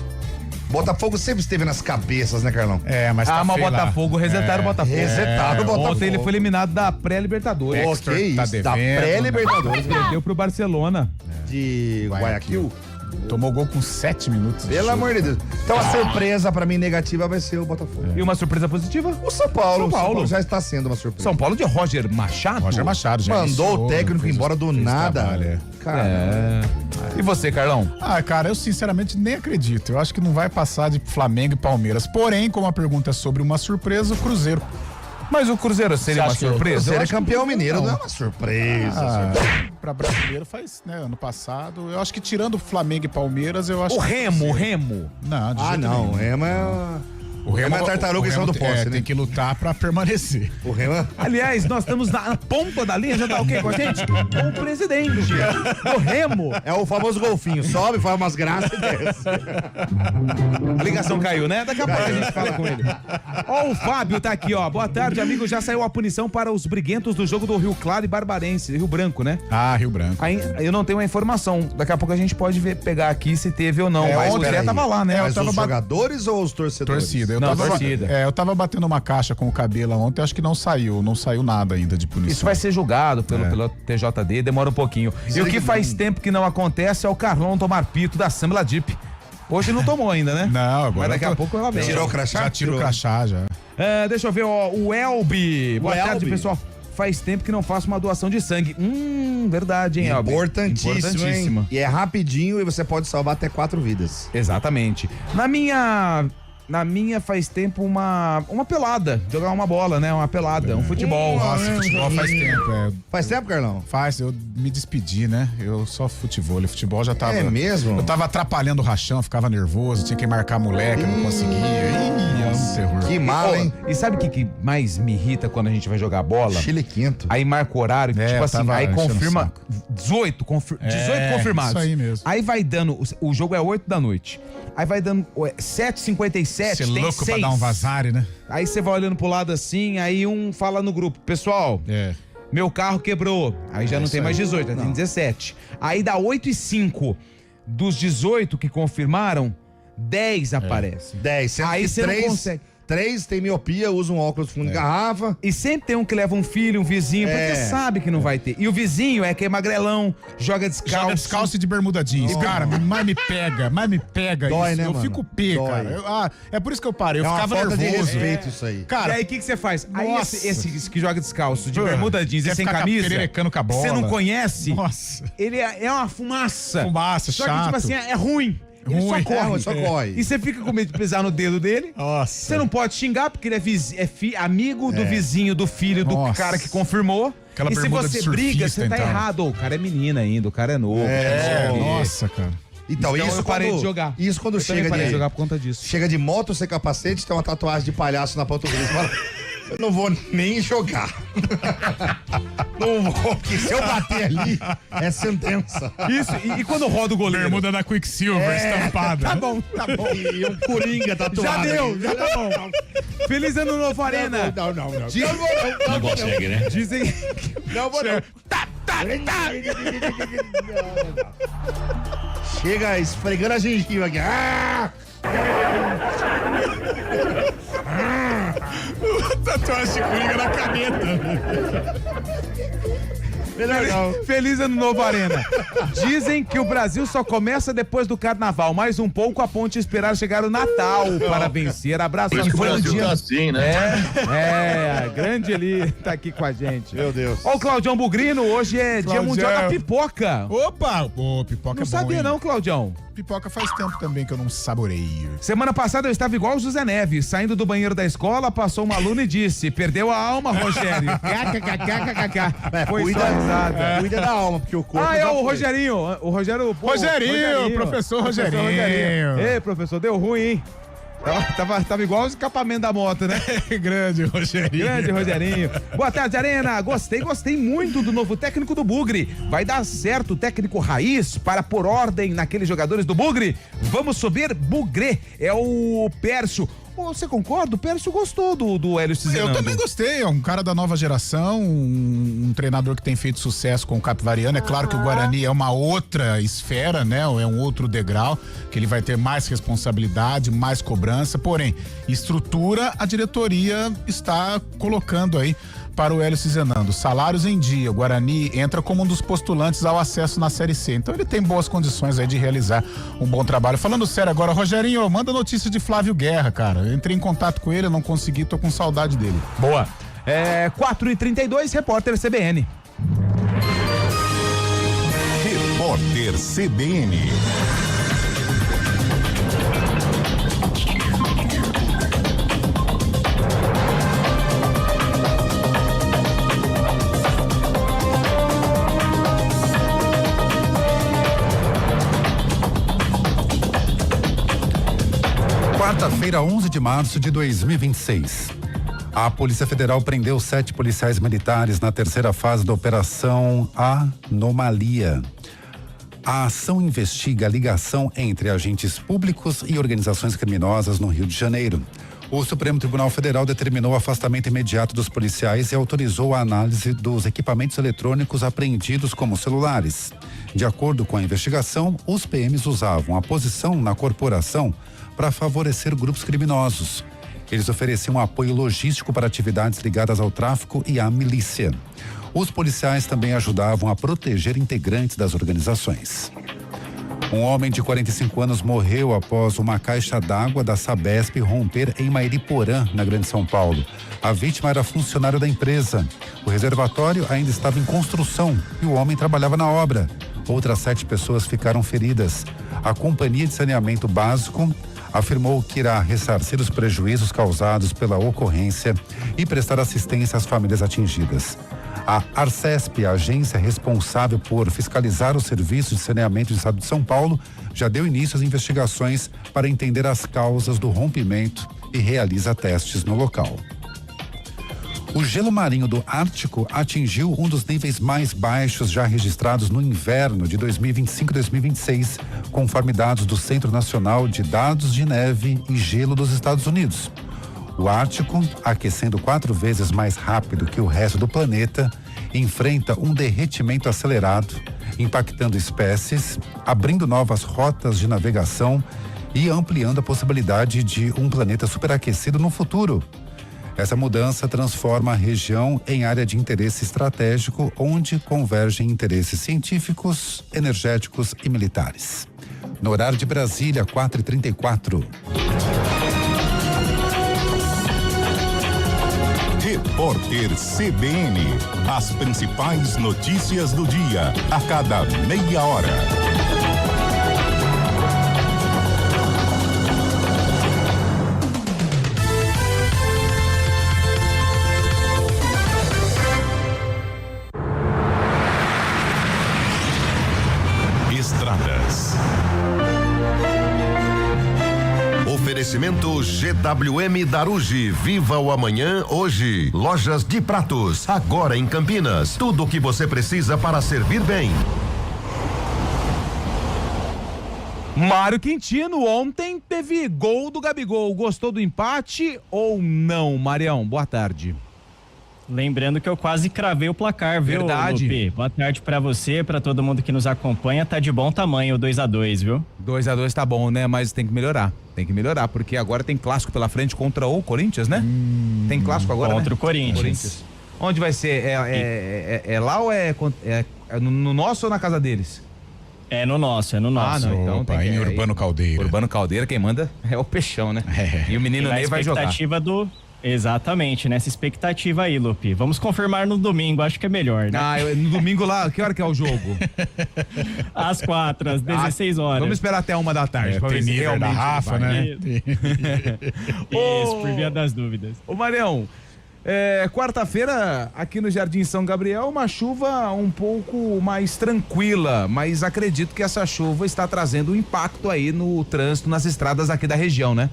Botafogo sempre esteve nas cabeças, né, Carlão? Mas tá mas o Botafogo, resetaram o Botafogo. Resetaram o Botafogo. Ontem ele foi eliminado da pré-Libertadores. Pô, que isso, da pré-Libertadores. Perdeu pro Barcelona. De Guayaquil. Tomou gol com 7 minutos. Pelo amor de Deus. Então a surpresa pra mim negativa vai ser o Botafogo. E uma surpresa positiva? O São Paulo. São Paulo já está sendo uma surpresa. São Paulo de Roger Machado? Roger Machado já mandou o técnico embora do nada. Cara. E você, Carlão? Cara, eu sinceramente nem acredito. Eu acho que não vai passar de Flamengo e Palmeiras. Porém, como a pergunta é sobre uma surpresa, o Cruzeiro. Mas o Cruzeiro seria uma surpresa? O Cruzeiro é campeão mineiro, não é uma surpresa. Pra brasileiro faz, né, ano passado. Eu acho que tirando Flamengo e Palmeiras, eu acho o Remo. Não, de jeito não, nenhum. o Remo é... O Remo é tartaruga em São do Posse, né? Tem que lutar pra permanecer. O Remo... Aliás, nós estamos na ponta da linha, já tá ok com a gente? Com o presidente do Remo. É o famoso golfinho, sobe, faz umas graças e desce. A ligação caiu, né? Daqui a pouco a gente fala com ele. Ó, o Fábio tá aqui, ó. Boa tarde, amigo. Já saiu a punição para os briguentos do jogo do Rio Claro e Barbarense, Rio Branco, né? Rio Branco. Aí, eu não tenho a informação. Daqui a pouco a gente pode pegar aqui se teve ou não. Mas o Zé tava lá, né? Mas os jogadores ou os torcedores? Torcida. Torcida. Eu tava batendo uma caixa com o Cabela ontem, acho que não saiu nada ainda de punição. Isso vai ser julgado pelo TJD, demora um pouquinho. E o que faz tempo que não acontece é o Carlão tomar pito da Sambla Dip. Hoje não tomou ainda, né? Não, agora. Mas daqui a pouco ela vem. Tirou o crachá? Já tirou o crachá, já. Deixa eu ver, ó, o Elbi. Boa tarde, Elbi. pessoal. Faz tempo que não faço uma doação de sangue. Verdade, hein, Elbi? Importantíssimo, hein? E é rapidinho e você pode salvar até 4 vidas. Exatamente. Na minha faz tempo uma pelada, jogar uma bola, né? Uma pelada, um futebol. Nossa, futebol faz tempo. Faz tempo, Carlão? Faz, eu me despedi, né? Eu só futebol já tava... É mesmo? Eu tava atrapalhando o rachão, ficava nervoso, tinha que marcar moleque, não conseguia. É um terror. Que mal, hein? E sabe o que mais me irrita quando a gente vai jogar bola? Chile quinto. Aí marca o horário, tipo assim, aí confirma 18 confirmados. Isso aí mesmo. Aí vai dando, o jogo é 8 da noite. Aí vai dando 7h57, Você é tem louco 6. pra dar um vazare, né? Aí você vai olhando pro lado assim, aí um fala no grupo, pessoal, meu carro quebrou. Aí já não tem mais 18, já tem 17. Aí dá 8h05. Dos 18 que confirmaram, 10 aparecem. 10. Aí você não consegue. 3 tem miopia, usa um óculos fundo de garrafa. E sempre tem um que leva um filho, um vizinho, porque sabe que não vai ter. E o vizinho é que é magrelão, joga descalço. Joga descalço e de bermuda jeans. Cara, mas me pega Dói, isso. Né, eu mano? fico pé, cara. É por isso que eu parei. Eu ficava falta nervoso. de respeito isso aí. Cara, e aí o que você faz? Aí esse que joga descalço, de bermuda jeans e sem ficar camisa, pererecando com a bola. você não conhece, Nossa. ele é uma fumaça. Só que, tipo assim, é ruim. Ele só corre. E você fica com medo de pisar no dedo dele. Nossa. Você não pode xingar, porque ele é amigo do vizinho, do filho do cara que confirmou. Aquela e se bermuda você de briga, surfista, você tá então. errado. O cara é menina ainda, o cara é novo. Nossa, cara. Então, isso eu parei quando, de jogar. Isso quando eu chega parei de jogar por conta disso. Chega de moto sem capacete, tem uma tatuagem de palhaço na panturrilha. Fala, eu não vou nem jogar. Não vou, porque se eu bater ali, é sentença. Isso, e quando roda o goleiro? Bermuda da Quicksilver estampada. Tá bom. E um coringa tatuado. Já tá bom. Feliz ano novo, Arena. Não. Não consegue, né? Dizem... Não vou não. Chega esfregando a gengiva aqui. Tatuagem de coringa na caneta. Melhor não. Feliz ano novo, Arena. Dizem que o Brasil só começa depois do Carnaval. Mais um pouco a ponte esperar chegar o Natal para vencer. Abraço. Por isso que o Foi um Brasil dia... tá assim, né? a grande Eli tá aqui com a gente. Meu Deus. Ó, o Claudião Bugrino, hoje é Dia Mundial da Pipoca. Opa! Pipoca Não é bom, sabia hein? não, Claudião. Pipoca faz tempo também que eu não saboreio. Semana passada eu estava igual o José Neves, saindo do banheiro da escola, passou uma aluna e disse: perdeu a alma, Rogério. Foi cuida, só risada. Cuida da alma, porque o corpo. Ah, é já o foi. Rogerinho. O Rogério. Rogerinho, professor Rogerinho. Ei, professor, deu ruim, hein? Tava igual o escapamento da moto, né? Grande Rogerinho. Grande Rogerinho. Boa tarde, Arena. Gostei muito do novo técnico do Bugre. Vai dar certo o técnico raiz para pôr ordem naqueles jogadores do Bugre? Vamos subir Bugre. É o Pércio. Você concorda? O Pércio gostou do Hélio Cizenando. Eu também gostei, é um cara da nova geração, um treinador que tem feito sucesso com o Capivariano. É claro que o Guarani é uma outra esfera, né? É um outro degrau, que ele vai ter mais responsabilidade, mais cobrança, porém, estrutura a diretoria está colocando aí para o Hélio Cizenando. Salários em dia, o Guarani entra como um dos postulantes ao acesso na Série C. Então ele tem boas condições aí de realizar um bom trabalho. Falando sério agora, Rogerinho, manda notícia de Flávio Guerra, cara. Eu entrei em contato com ele, eu não consegui, tô com saudade dele. Boa. 4h32, repórter CBN. Repórter CBN. Quarta-feira, 11 de março de 2026. A Polícia Federal prendeu 7 policiais militares na terceira fase da Operação Anomalia. A ação investiga a ligação entre agentes públicos e organizações criminosas no Rio de Janeiro. O Supremo Tribunal Federal determinou o afastamento imediato dos policiais e autorizou a análise dos equipamentos eletrônicos apreendidos como celulares. De acordo com a investigação, os PMs usavam a posição na corporação para favorecer grupos criminosos. Eles ofereciam apoio logístico para atividades ligadas ao tráfico e à milícia. Os policiais também ajudavam a proteger integrantes das organizações. Um homem de 45 anos morreu após uma caixa d'água da Sabesp romper em Mairiporã, na Grande São Paulo. A vítima era funcionário da empresa. O reservatório ainda estava em construção e o homem trabalhava na obra. Outras 7 pessoas ficaram feridas. A Companhia de Saneamento Básico afirmou que irá ressarcir os prejuízos causados pela ocorrência e prestar assistência às famílias atingidas. A Arcesp, a agência responsável por fiscalizar o serviço de saneamento do estado de São Paulo, já deu início às investigações para entender as causas do rompimento e realiza testes no local. O gelo marinho do Ártico atingiu um dos níveis mais baixos já registrados no inverno de 2025 e 2026, conforme dados do Centro Nacional de Dados de Neve e Gelo dos Estados Unidos. O Ártico, aquecendo 4 vezes mais rápido que o resto do planeta, enfrenta um derretimento acelerado, impactando espécies, abrindo novas rotas de navegação e ampliando a possibilidade de um planeta superaquecido no futuro. Essa mudança transforma a região em área de interesse estratégico, onde convergem interesses científicos, energéticos e militares. No horário de Brasília, 4h34. Repórter CBN. As principais notícias do dia, a cada meia hora. Estradas. Oferecimento GWM Darugi. Viva o amanhã hoje. Lojas de Pratos, agora em Campinas. Tudo o que você precisa para servir bem. Mário Quintino, ontem teve gol do Gabigol. Gostou do empate ou não, Marião? Boa tarde. Lembrando que eu quase cravei o placar, viu, Verdade. Lupe? Boa tarde pra você, pra todo mundo que nos acompanha. Tá de bom tamanho o 2-2, viu? 2-2 tá bom, né? Mas tem que melhorar. Tem que melhorar, porque agora tem clássico pela frente contra o Corinthians, né? Tem clássico agora, contra né? o Corinthians. Onde vai ser? É lá ou é no nosso ou na casa deles? É no nosso. Ah, não, então Opa, tem em Urbano Caldeira. Urbano Caldeira, quem manda é o Peixão, né? E o menino Ney vai jogar. Exatamente, nessa expectativa aí, Lupe. Vamos confirmar no domingo, acho que é melhor, né? No domingo lá, que hora que é o jogo? Às 4, às 16 horas. Vamos esperar até 1 da tarde. Tem nível da Rafa, né? Isso, por via das dúvidas. Ô Marião, quarta-feira aqui no Jardim São Gabriel, uma chuva um pouco mais tranquila, mas acredito que essa chuva está trazendo um impacto aí no trânsito nas estradas aqui da região, né?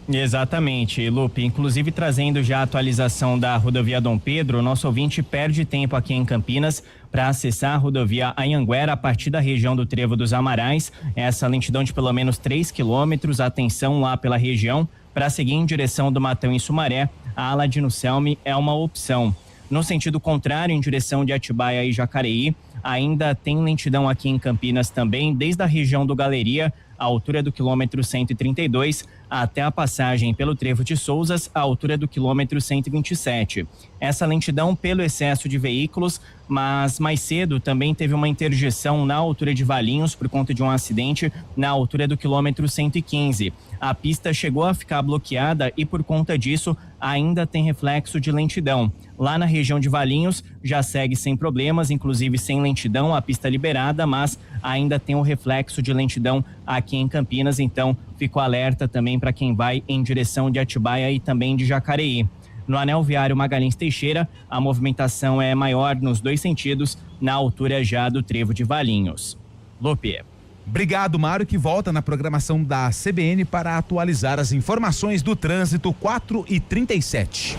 Exatamente, Lupe. Inclusive trazendo já a atualização da rodovia Dom Pedro, o nosso ouvinte perde tempo aqui em Campinas para acessar a rodovia Anhanguera a partir da região do Trevo dos Amarais. Essa lentidão de pelo menos 3 quilômetros. Atenção lá pela região. Para seguir em direção do Matão em Sumaré, a Aladino Selmi é uma opção. No sentido contrário, em direção de Atibaia e Jacareí, ainda tem lentidão aqui em Campinas também, desde a região do Galeria, a altura do quilômetro 132, até a passagem pelo Trevo de Souzas, a altura do quilômetro 127. Essa lentidão pelo excesso de veículos, mas mais cedo também teve uma interdição na altura de Valinhos por conta de um acidente na altura do quilômetro 115. A pista chegou a ficar bloqueada e por conta disso ainda tem reflexo de lentidão. Lá na região de Valinhos já segue sem problemas, inclusive sem lentidão, a pista liberada, mas ainda tem um reflexo de lentidão aqui em Campinas, então fico alerta também para quem vai em direção de Atibaia e também de Jacareí. No anel viário Magalhães Teixeira, a movimentação é maior nos dois sentidos, na altura já do Trevo de Valinhos. Lupe. Obrigado, Mário, que volta na programação da CBN para atualizar as informações do trânsito 4h37.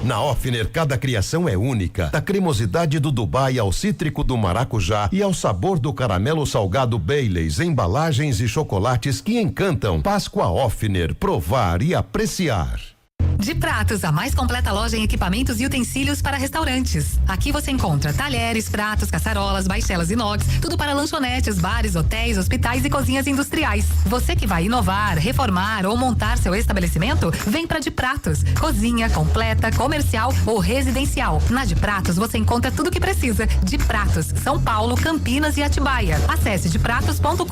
Na Offner, cada criação é única. Da cremosidade do Dubai ao cítrico do maracujá e ao sabor do caramelo salgado Baileys, embalagens e chocolates que encantam. Páscoa Offner, provar e apreciar. De Pratos, a mais completa loja em equipamentos e utensílios para restaurantes. Aqui você encontra talheres, pratos, caçarolas, baixelas inox, tudo para lanchonetes, bares, hotéis, hospitais e cozinhas industriais. Você que vai inovar, reformar ou montar seu estabelecimento, vem para De Pratos. Cozinha completa, comercial ou residencial. Na De Pratos você encontra tudo o que precisa. De Pratos, São Paulo, Campinas e Atibaia. Acesse depratos.com.br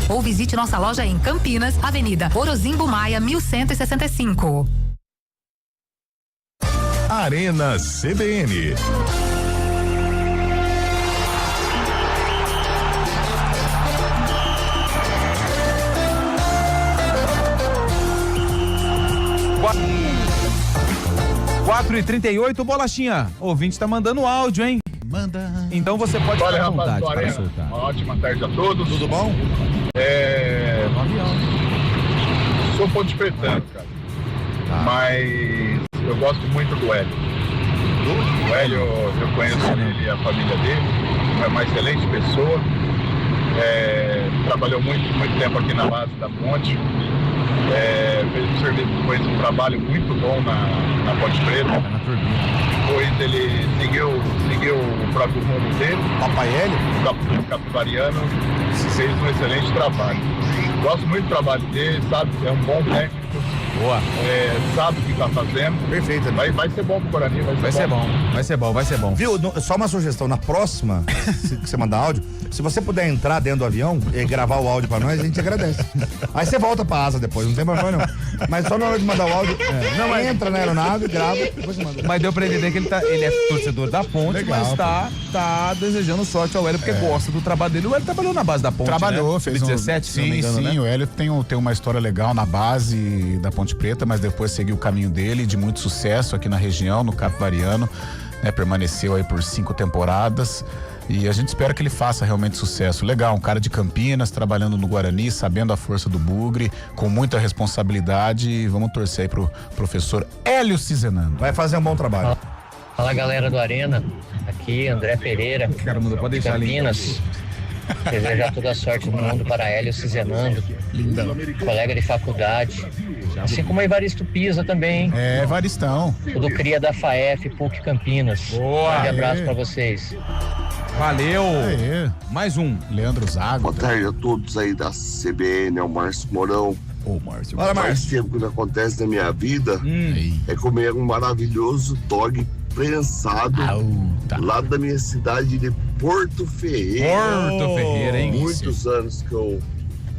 ou visite nossa loja em Campinas, Avenida Orozimbo Maia, 1165. Arena CBN. Quatro e 38, Bolachinha. O ouvinte tá mandando áudio, hein? Manda. Então você pode ficar à vontade para Arena. soltar. Uma ótima tarde a todos. Tudo bom? Sou ponte pretano, cara. Mas eu gosto muito do Hélio. O Hélio, eu conheço ele e a família dele. É uma excelente pessoa. Trabalhou muito tempo aqui na base da ponte. Fez um trabalho muito bom na Ponte Preta. Depois ele seguiu o próprio rumo dele. Papai Hélio? O Capivariano fez um excelente trabalho. Gosto muito do trabalho dele, sabe? É um bom técnico. Boa. Sabe o que tá fazendo. Perfeito. Vai ser bom pro Guarani. Vai ser bom. Viu? Só uma sugestão. Na próxima, que você mandar áudio, se você puder entrar dentro do avião e gravar o áudio pra nós, a gente agradece. Aí você volta pra asa depois, não tem problema não. Mas só na hora de mandar o áudio, entra na aeronave, grava, depois você manda. Mas deu pra entender que ele é torcedor da Ponte, legal, mas tá desejando sorte ao Hélio, porque gosta do trabalho dele. O Hélio trabalhou na base da Ponte, Trabalhou, né? fez 17, se não me engano, né? O Hélio tem uma história legal na base da Ponte Preta, mas depois seguiu o caminho dele, de muito sucesso aqui na região, no Capivariano. né? Permaneceu aí por 5 temporadas. E a gente espera que ele faça realmente sucesso. Legal, um cara de Campinas, trabalhando no Guarani, sabendo a força do Bugre, com muita responsabilidade. E vamos torcer aí pro professor Hélio Cizenando. Vai fazer um bom trabalho. Fala, galera do Arena, aqui André Pereira, pode deixar Campinas. Desejar toda a sorte do mundo para Hélio Cizenando, colega de faculdade, assim como Evaristo Pisa também. É, Evaristão. Tudo cria da FAEF, PUC Campinas. Boa, grande abraço para vocês. Valeu! Mais um. Leandro Zago. Boa tarde a todos aí da CBN, é o Márcio Mourão. Ô, Márcio. O mais tempo que acontece na minha vida é comer um maravilhoso dog prensado lá da minha cidade de Porto Ferreira. Porto Ferreira, hein? Muitos anos que eu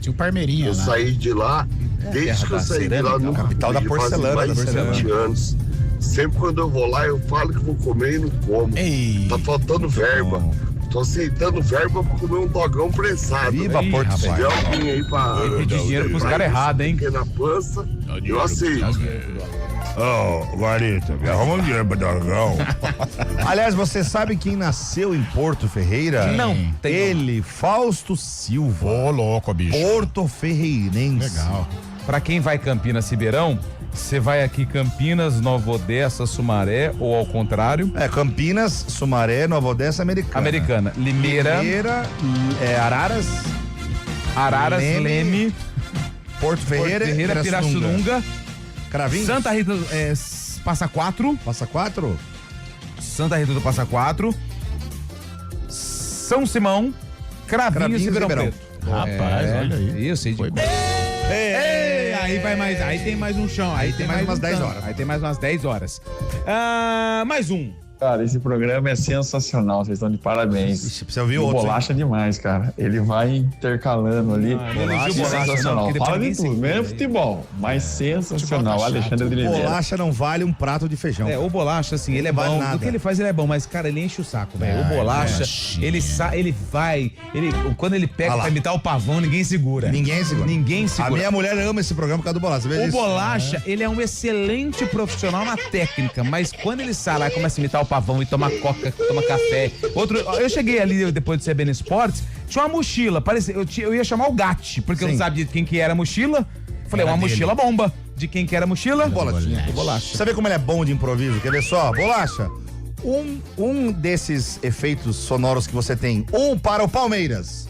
Tinha o Parmeirinha eu lá. saí de lá, desde que eu saí de lá, nunca capital da porcelana, mais de da porcelana. 7 anos. Sempre quando eu vou lá, eu falo que vou comer e não como. Tá faltando verba. Tô aceitando verba pra comer um dogão prensado. Viva Porto Se tiver Ferreira. alguém aí pra... Pedir dinheiro pros caras errados, hein? Na pança, eu aceito. Ô, Guarita, me arruma um dinheiro pra dogão. Aliás, você sabe quem nasceu em Porto Ferreira? Não. Ele, Fausto Silva. Ô, louco, bicho. Porto Ferreirense. Legal. Pra quem vai Campinas, Ribeirão, você vai aqui Campinas, Nova Odessa, Sumaré ou ao contrário? É, Campinas, Sumaré, Nova Odessa, Americana. Limeira, Araras, Leme, Porto Ferreira, Pirassununga, Cravinhos, Santa Rita, Passa Quatro, Santa Rita do Passa Quatro, São Simão, Cravinhos e Ribeirão Preto. Rapaz, olha aí. Isso, aí de... Aí vai mais, aí tem mais um chão, aí tem mais umas um 10 chão. horas. Aí tem mais umas 10 horas. Mais um. Cara, esse programa é sensacional, vocês estão de parabéns. Você ouviu o outro? Bolacha demais, cara. Ele vai intercalando ali. Bolacha sensacional. não, Fala de tudo, menos futebol, mas sensacional. Alexandre de Oliveira. Bolacha não vale um prato de feijão. O Bolacha, assim, ele é Não vale bom. nada. Do que ele faz, ele é bom, mas, cara, ele enche o saco, velho. O Bolacha, ele vai, quando ele pega pra imitar o Pavão, ninguém segura. Ninguém segura. A minha mulher ama esse programa por causa do Bolacha. Você vê O isso? Bolacha, ele é um excelente profissional na técnica, mas quando ele sai lá e começa a imitar o Pavão e toma coca, toma café. Eu cheguei ali depois do CBN Esportes, tinha uma mochila, parecia, eu ia chamar o Gatti, porque eu não sabia de quem que era a mochila. Falei, uma mochila bomba. De quem que era a mochila? Bolachinha. Do Bolacha. Sabe como ele é bom de improviso? Quer ver só? Bolacha, um desses efeitos sonoros que você tem, um para o Palmeiras.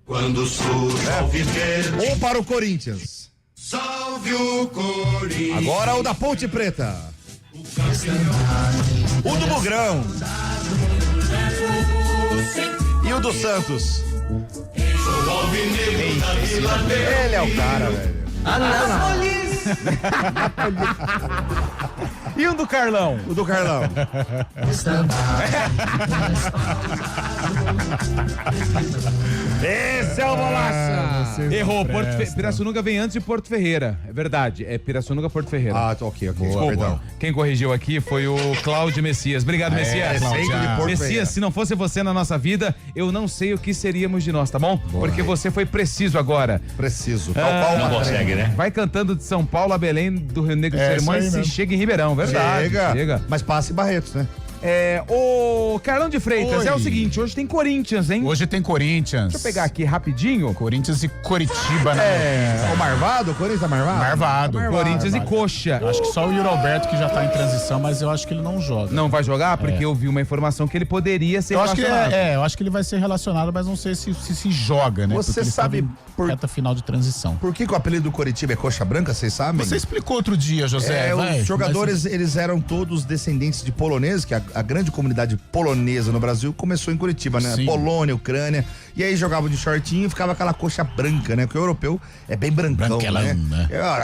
Quando surge ao viver, Um para o Corinthians. salve o Corinthians. Agora o da Ponte Preta. O do Bugrão. E o do Santos. Ele é o cara, velho. E o do Carlão? O do Carlão. Esse é o Bolacha. Errou. Pirassununga vem antes de Porto Ferreira. É verdade. É Pirassununga, Porto Ferreira. Ah, ok. Desculpa. Perdão. Quem corrigiu aqui foi o Cláudio Messias. Obrigado, Messias. Messias, se não fosse você na nossa vida, eu não sei o que seríamos de nós, tá bom? Porque você foi preciso agora. Preciso. Não consegue, né? Vai cantando de São Paulo a Belém do Rio Negro de Sermões e chega em Ribeirão, verdade. Chega. Mas passa em Barretos, né? O Carlão de Freitas, é o seguinte, hoje tem Corinthians, hein? Hoje tem Corinthians. Deixa eu pegar aqui rapidinho. Corinthians e Coritiba, né? O Marvado? O Corinthians tá Marvado? Corinthians e Coxa. Acho que só o Yuri Alberto que já tá em transição, mas eu acho que ele não joga. Não vai jogar? Porque eu vi uma informação que ele poderia ser relacionado. Eu acho que ele vai ser relacionado, mas não sei se joga, né? Você porque sabe por reta final de transição. Por que o apelido do Coritiba é Coxa Branca, vocês sabem? Você explicou outro dia, José. Os jogadores, eles eram todos descendentes de poloneses, que a grande comunidade polonesa no Brasil começou em Curitiba, né? Sim. Polônia, Ucrânia, e aí jogavam de shortinho e ficava aquela coxa branca, né? Porque o europeu é bem brancão, né?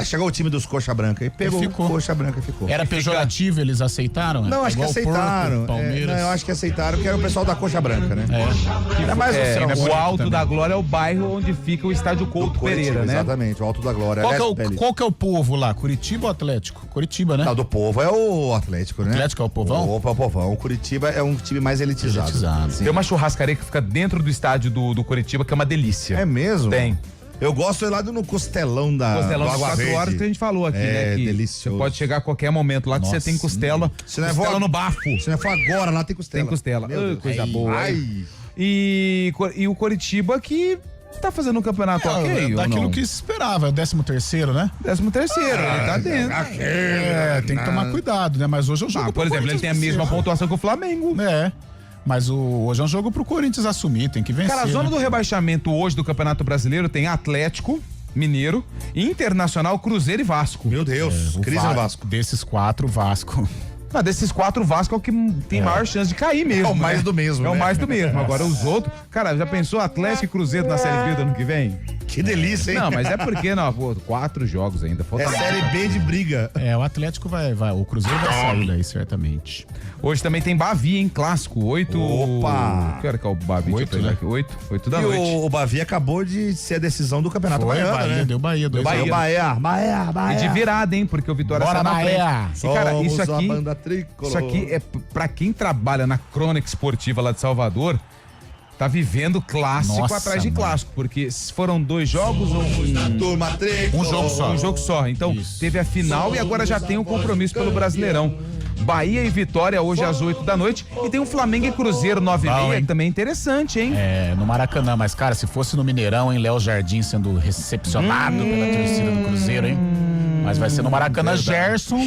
Chegou o time dos coxa branca e pegou coxa branca e ficou. Era pejorativo, eles aceitaram? Não, acho que aceitaram. Porto, Palmeiras. Eu acho que aceitaram, porque era o pessoal da coxa branca, né? Era mais o Alto da Glória é o bairro onde fica o estádio Couto Pereira, né? Exatamente, o Alto da Glória. Qual que é o povo lá? Curitiba ou Atlético? Curitiba, né? Não, do povo é o Atlético, né? Atlético é o povão? O povão. O Curitiba é um time mais elitizado. Tem uma churrascaria que fica dentro do estádio do Coritiba, que é uma delícia. É mesmo? Tem. Eu gosto lá no costelão da Costelão do de Água 4 Verde. horas que a gente falou aqui, né? Que delicioso. você pode chegar a qualquer momento lá que você tem costela. Se não Costela for, no bafo. Se não for agora, lá tem costela. Tem costela. Meu Deus. Coisa boa. Ai. E o Coritiba que tá fazendo um campeonato ok, daquilo ou não? que se esperava, é o 13º, né? 13º, ele tá dentro. Tem que tomar cuidado, né? Mas hoje é um jogo por exemplo, ele tem a mesma pontuação que o Flamengo. Mas hoje é um jogo pro Corinthians assumir, tem que vencer. Cara, a zona do rebaixamento hoje do Campeonato Brasileiro tem Atlético Mineiro, Internacional, Cruzeiro e Vasco. Meu Deus, crise no Vasco. Desses 4, o Vasco. Não, desses 4, o Vasco é o que tem maior chance de cair mesmo. É o mais né? do mesmo. É o né? mais do mesmo. Agora os outros. Cara, já pensou Atlético e Cruzeiro na Série B do ano que vem? Que delícia, hein? Não, mas é porque, não, pô, 4 jogos ainda. É Série B de briga. O Atlético vai. O Cruzeiro vai sair daí, certamente. Hoje também tem Bavi, hein? Clássico. 8. Opa! Que hora que é o Bavi? 8, né? 8 da E noite. o Bavi acabou de ser a decisão do Campeonato Baiano, Bahia, né? deu Bahia, 2 Bahia. E de virada, hein? Porque o Vitória Bora, está na Bahia! frente. E, cara, Somos isso a aqui. banda tricolor. Isso aqui é pra quem trabalha na crônica esportiva lá de Salvador. Tá vivendo clássico atrás de clássico, porque foram 2 jogos ou Turma tricolor. um jogo só. Então, teve a final e agora já tem um compromisso pelo Brasileirão. Bahia e Vitória hoje às 8 da noite e tem um Flamengo e Cruzeiro 9h30, que também é interessante, hein? No Maracanã, mas cara, se fosse no Mineirão, hein, Léo Jardim sendo recepcionado pela torcida do Cruzeiro, hein? Mas vai ser no Maracanã, Gerson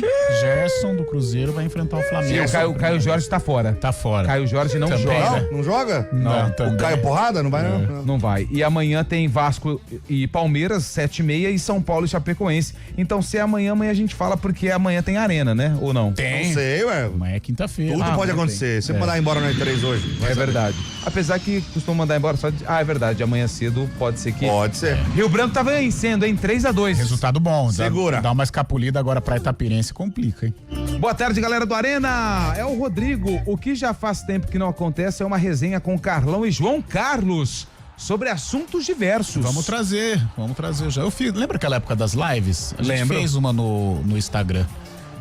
do Cruzeiro vai enfrentar o Flamengo. E o Caio Jorge tá fora. Tá fora. Caio Jorge não Também, joga. né? Não joga? Não, O Caio Porrada? Não vai, não? Não vai. E amanhã tem Vasco e Palmeiras, 7h30, e São Paulo e Chapecoense. Então, se é amanhã a gente fala porque amanhã tem arena, né? Ou não? Tem. Não sei, ué. Amanhã é quinta-feira. Tudo pode acontecer. Se mandar embora nós 3 hoje. É verdade. Apesar que costumam mandar embora só de... é verdade. Amanhã cedo pode ser que... Pode ser. Rio Branco tá vencendo, hein? 3-2. Resultado bom. Segura. Dá uma escapulida agora pra Itapirense, complica, hein? Boa tarde, galera do Arena. É o Rodrigo. O que já faz tempo que não acontece é uma resenha com Carlão e João Carlos sobre assuntos diversos. Vamos trazer já. Lembra aquela época das lives? A gente fez uma no Instagram.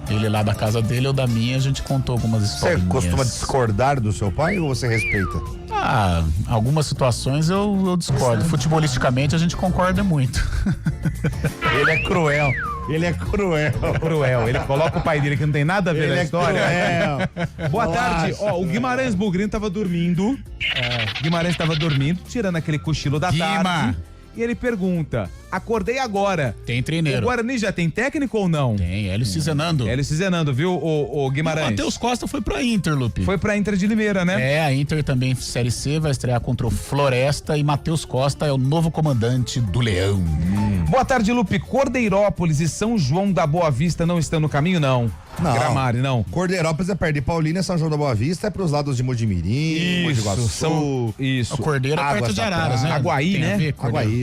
Ele lá da casa dele ou da minha, a gente contou algumas histórias. Você costuma discordar do seu pai ou você respeita? Algumas situações eu discordo. Futebolisticamente a gente concorda muito. Ele é cruel. Ele coloca o pai dele que não tem nada a ver na história. Boa tarde. O Guimarães Bugrin tava dormindo. Guimarães tava dormindo, tirando aquele cochilo da tarde. E ele pergunta: acordei agora. Tem treineiro. O Guarani já tem técnico ou não? Tem, Hélio Cizenando. Hélio Cizenando, viu, o Guimarães? O Matheus Costa foi pra Inter, Lupe. Foi pra Inter de Limeira, né? A Inter também Série C vai estrear contra o Floresta e Matheus Costa é o novo comandante do Leão. Boa tarde, Lupe. Cordeirópolis e São João da Boa Vista não estão no caminho, não? Não. Gramário, não. Cordeirópolis é perto de Paulínia, São João da Boa Vista é pros lados de Mojimirim, Mogi Guaçu. Isso. O Cordeiro é perto de Araras, né? Aguaí, Tem né? a ver,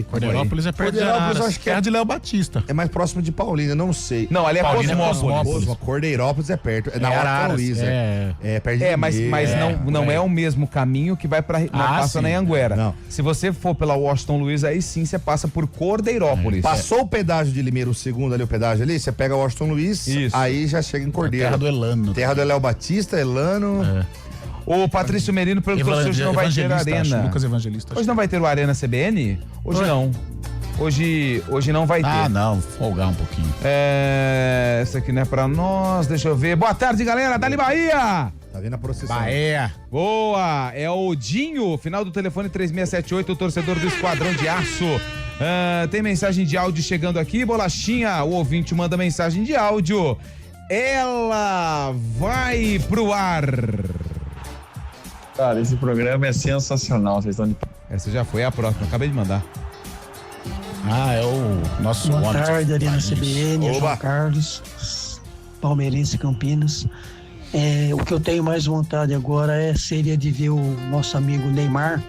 Cordeirópolis é perto de Araras. Acho que é de Léo Batista. É mais próximo de Paulínia, não sei. Não, ali é Cosmópolis. Cordeirópolis é perto. É na hora Araras, Luiz, é perto de mas não é o mesmo caminho que vai pra. Passa na Anhanguera. Não. Se você for pela Washington Luiz, aí sim você passa por Cordeirópolis. Passou o pedágio de Limeira, o segundo ali, o pedágio ali, você pega o Washington Luiz, aí já chega em Cordeiro. Terra do Elano. Terra do Léo Batista, Elano. O Patrício Merino perguntou se hoje não vai ter Arena. Lucas Evangelista. Hoje não vai ter o Arena CBN? Hoje não. Hoje não vai ter. Não, folgar um pouquinho. Essa aqui não é pra nós, deixa eu ver. Boa tarde, galera, Dali Bahia! Tá vendo a procissão? Bahia! Boa! É o Dinho, final do telefone 3678, o torcedor do Esquadrão de Aço. Tem mensagem de áudio chegando aqui, Bolachinha, o ouvinte manda mensagem de áudio. Ela vai pro ar. Cara, esse programa é sensacional, vocês estão de... Essa já foi a próxima, acabei de mandar. É o nosso Boa tarde, Arena CBN, João Carlos, palmeirense Campinas. O que eu tenho mais vontade agora seria de ver o nosso amigo Neymar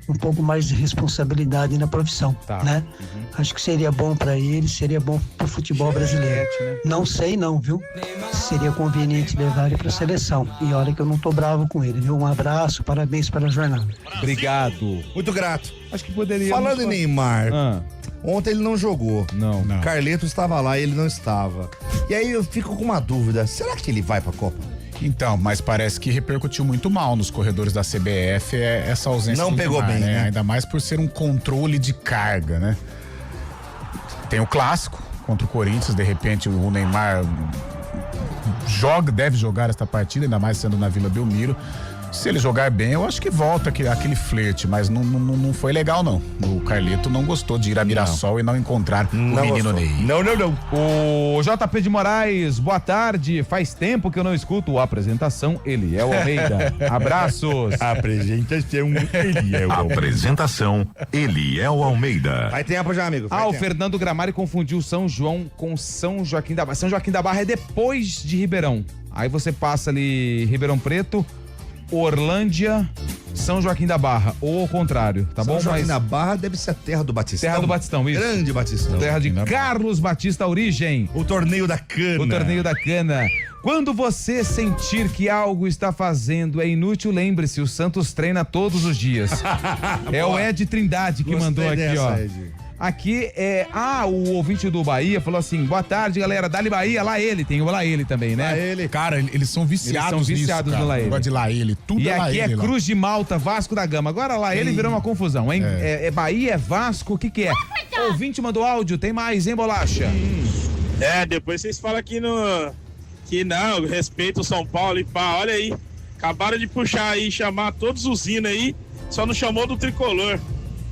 um pouco mais de responsabilidade na profissão, né? Acho que seria bom para ele, seria bom pro futebol brasileiro. Não sei não, viu? Seria conveniente levar ele pra seleção. E olha que eu não tô bravo com ele, viu? Um abraço, parabéns pela jornada. Obrigado. Muito grato. Acho que poderia... Falando em Neymar, ontem ele não jogou. Não. Carleto estava lá e ele não estava. E aí eu fico com uma dúvida, será que ele vai pra Copa? Então, mas parece que repercutiu muito mal nos corredores da CBF essa ausência. Não do pegou Neymar, bem, né? Ainda mais por ser um controle de carga, né? Tem o clássico contra o Corinthians, de repente o Neymar deve jogar esta partida, ainda mais sendo na Vila Belmiro. Se ele jogar bem, eu acho que volta aquele flerte, mas não foi legal, não. O Carleto não gostou de ir a Mirassol e não encontrar o menino Ney. Não. O JP de Moraes, boa tarde. Faz tempo que eu não escuto a apresentação Eliel Almeida. Abraços. Apresentação Eliel Almeida. Apresentação Eliel Almeida. Vai tempo já, amigo. O Fernando Gramari confundiu São João com São Joaquim da Barra. São Joaquim da Barra é depois de Ribeirão. Aí você passa ali Ribeirão Preto, Orlândia, São Joaquim da Barra, ou ao contrário, tá bom? São Joaquim da Barra deve ser a terra do Batistão. Terra do Batistão, isso. Grande Batistão. Terra de Carlos Batista Origem. O torneio da cana. O torneio da cana. Quando você sentir que algo está fazendo é inútil, lembre-se, o Santos treina todos os dias. É o Ed Trindade que mandou aqui, dessa, ó. Ed. Aqui o ouvinte do Bahia falou assim: boa tarde, galera, Dali Bahia, lá ele, tem o lá ele também, né? Lá ele. Cara, eles são viciados nisso, cara. no lá ele. De lá ele, tudo e é lá aqui ele. é Cruz de Malta, Vasco da Gama. Agora lá ele virou uma confusão, hein? É Bahia, é Vasco, o que é? O ouvinte mandou áudio, tem mais, hein, Bolacha? Depois vocês falam que não, respeito o São Paulo e pá, olha aí, acabaram de puxar aí, chamar todos os hinos aí, só não chamou do tricolor.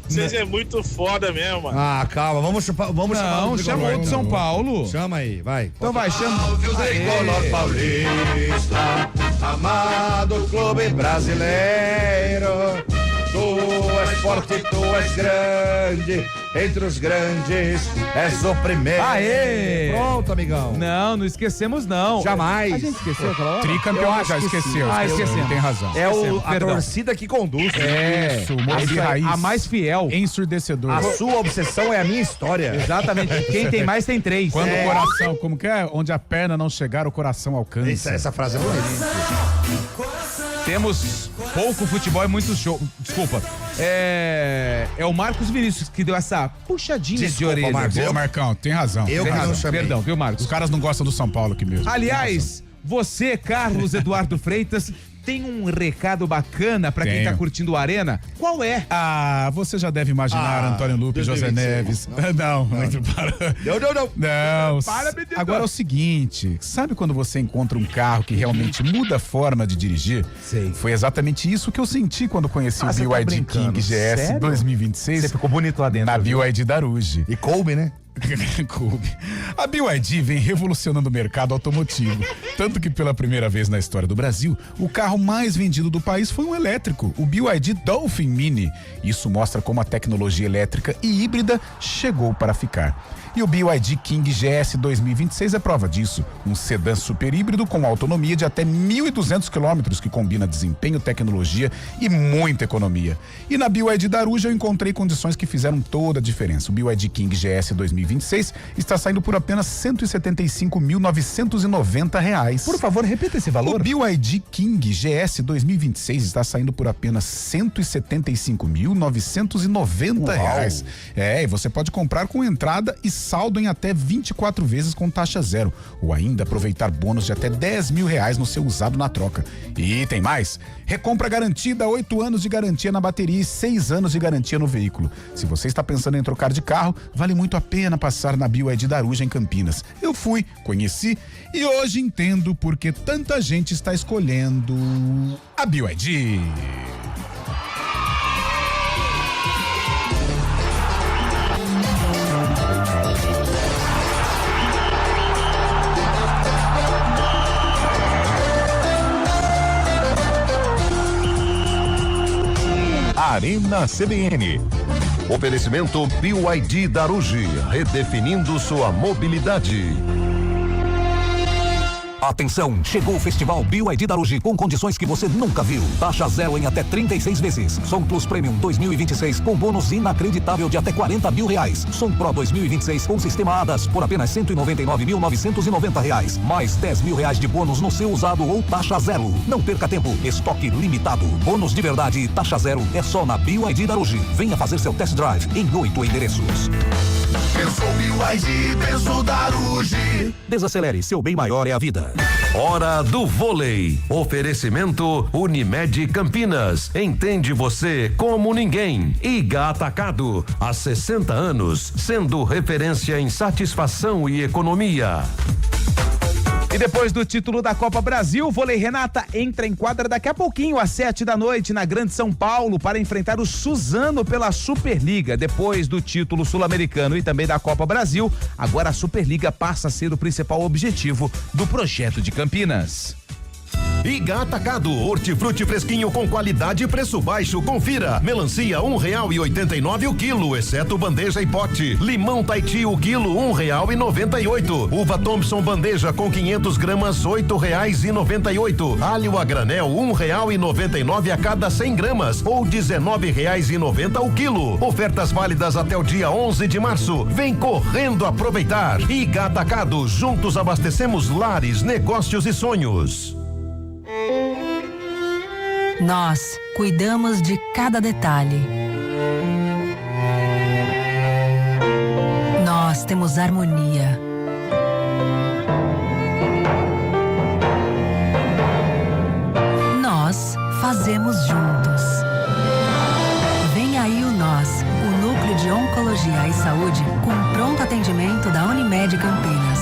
Vocês é muito foda mesmo, mano. Calma, vamos chamar Não, chamou de São Paulo. Chama aí, vai. Então vai, chama. O tricolor paulista, amado clube brasileiro. Tu és forte, tu és grande, entre os grandes és o primeiro. Aê! Pronto, amigão. Não esquecemos não. Jamais. A gente esqueceu aquela hora? Tricampeão já esqueceu. Esquecemos. Tem razão. A torcida que conduz. Isso, a mais fiel. Ensurdecedor. A sua obsessão é a minha história. Exatamente. Quem tem mais tem 3. Quando o coração, como que é? Onde a perna não chegar, o coração alcança. Essa frase é bonita. Temos pouco futebol e muito show. Desculpa. É o Marcos Vinícius que deu essa puxadinha de orelha. Marcão, tem razão. Eu tem que razão. não chamei. Perdão, viu, Marcos? Os caras não gostam do São Paulo aqui mesmo. Aliás, você, Carlos Eduardo Freitas, tem um recado bacana pra quem tá curtindo o Arena? Qual é? Você já deve imaginar Antônio Lupe, José Neves. Não. Não. Agora é o seguinte, sabe quando você encontra um carro que realmente muda a forma de dirigir? Sei. Foi exatamente isso que eu senti quando conheci o BYD King GS Sério? 2026. Você ficou bonito lá dentro. Na BYD Daruge. E coube, né? A BYD vem revolucionando o mercado automotivo, tanto que pela primeira vez na história do Brasil, o carro mais vendido do país foi um elétrico, o BYD Dolphin Mini. Isso mostra como a tecnologia elétrica e híbrida chegou para ficar. E o BYD King GS 2026 é prova disso, um sedã super híbrido com autonomia de até 1.200 quilômetros que combina desempenho, tecnologia e muita economia. E na BYD Daruja eu encontrei condições que fizeram toda a diferença. O BYD King GS 2026 está saindo por apenas R$175.990. Por favor, repita esse valor. O BYD King GS 2026 está saindo por apenas R$175.990. E você pode comprar com entrada e saldo em até 24 vezes com taxa zero, ou ainda aproveitar bônus de até R$10.000 no seu usado na troca. E tem mais, recompra garantida, 8 anos de garantia na bateria e 6 anos de garantia no veículo. Se você está pensando em trocar de carro, vale muito a pena passar na BYD Daruja em Campinas. Eu fui, conheci e hoje entendo porque tanta gente está escolhendo a BYD. Arena CBN. Oferecimento BYD Daruge, redefinindo sua mobilidade. Atenção, chegou o Festival BYD Daruge com condições que você nunca viu. Taxa zero em até 36 vezes. Som Plus Premium 2026 com bônus inacreditável de até R$40 mil. Som Pro 2026 com sistema ADAS por apenas R$199.990. Mais R$10 mil de bônus no seu usado ou taxa zero. Não perca tempo, estoque limitado. Bônus de verdade e taxa zero é só na BYD Daruge. Venha fazer seu test drive em 8 endereços. Pensou BYD, pensou Daruge. Desacelere, seu bem maior é a vida. Hora do vôlei. Oferecimento Unimed Campinas. Entende você como ninguém. Iga Atacado. Há 60 anos, sendo referência em satisfação e economia. E depois do título da Copa Brasil, o Vôlei Renata entra em quadra daqui a pouquinho, às 7h, na Grande São Paulo, para enfrentar o Suzano pela Superliga. Depois do título sul-americano e também da Copa Brasil, agora a Superliga passa a ser o principal objetivo do projeto de Campinas. Iga Atacado, hortifruti fresquinho com qualidade e preço baixo. Confira. Melancia R$1,89 o quilo, exceto bandeja e pote. Limão Taiti o quilo R$1,98. Uva Thompson bandeja com 500 gramas R$8,98. Alho a granel R$1,99 a cada 100 gramas ou R$19,90 o quilo. Ofertas válidas até o dia 11 de março. Vem correndo aproveitar. Iga Atacado, juntos abastecemos lares, negócios e sonhos. Nós cuidamos de cada detalhe. Nós temos harmonia. Nós fazemos juntos. Vem aí o Nós, o Núcleo de Oncologia e Saúde com pronto atendimento da Unimed Campinas.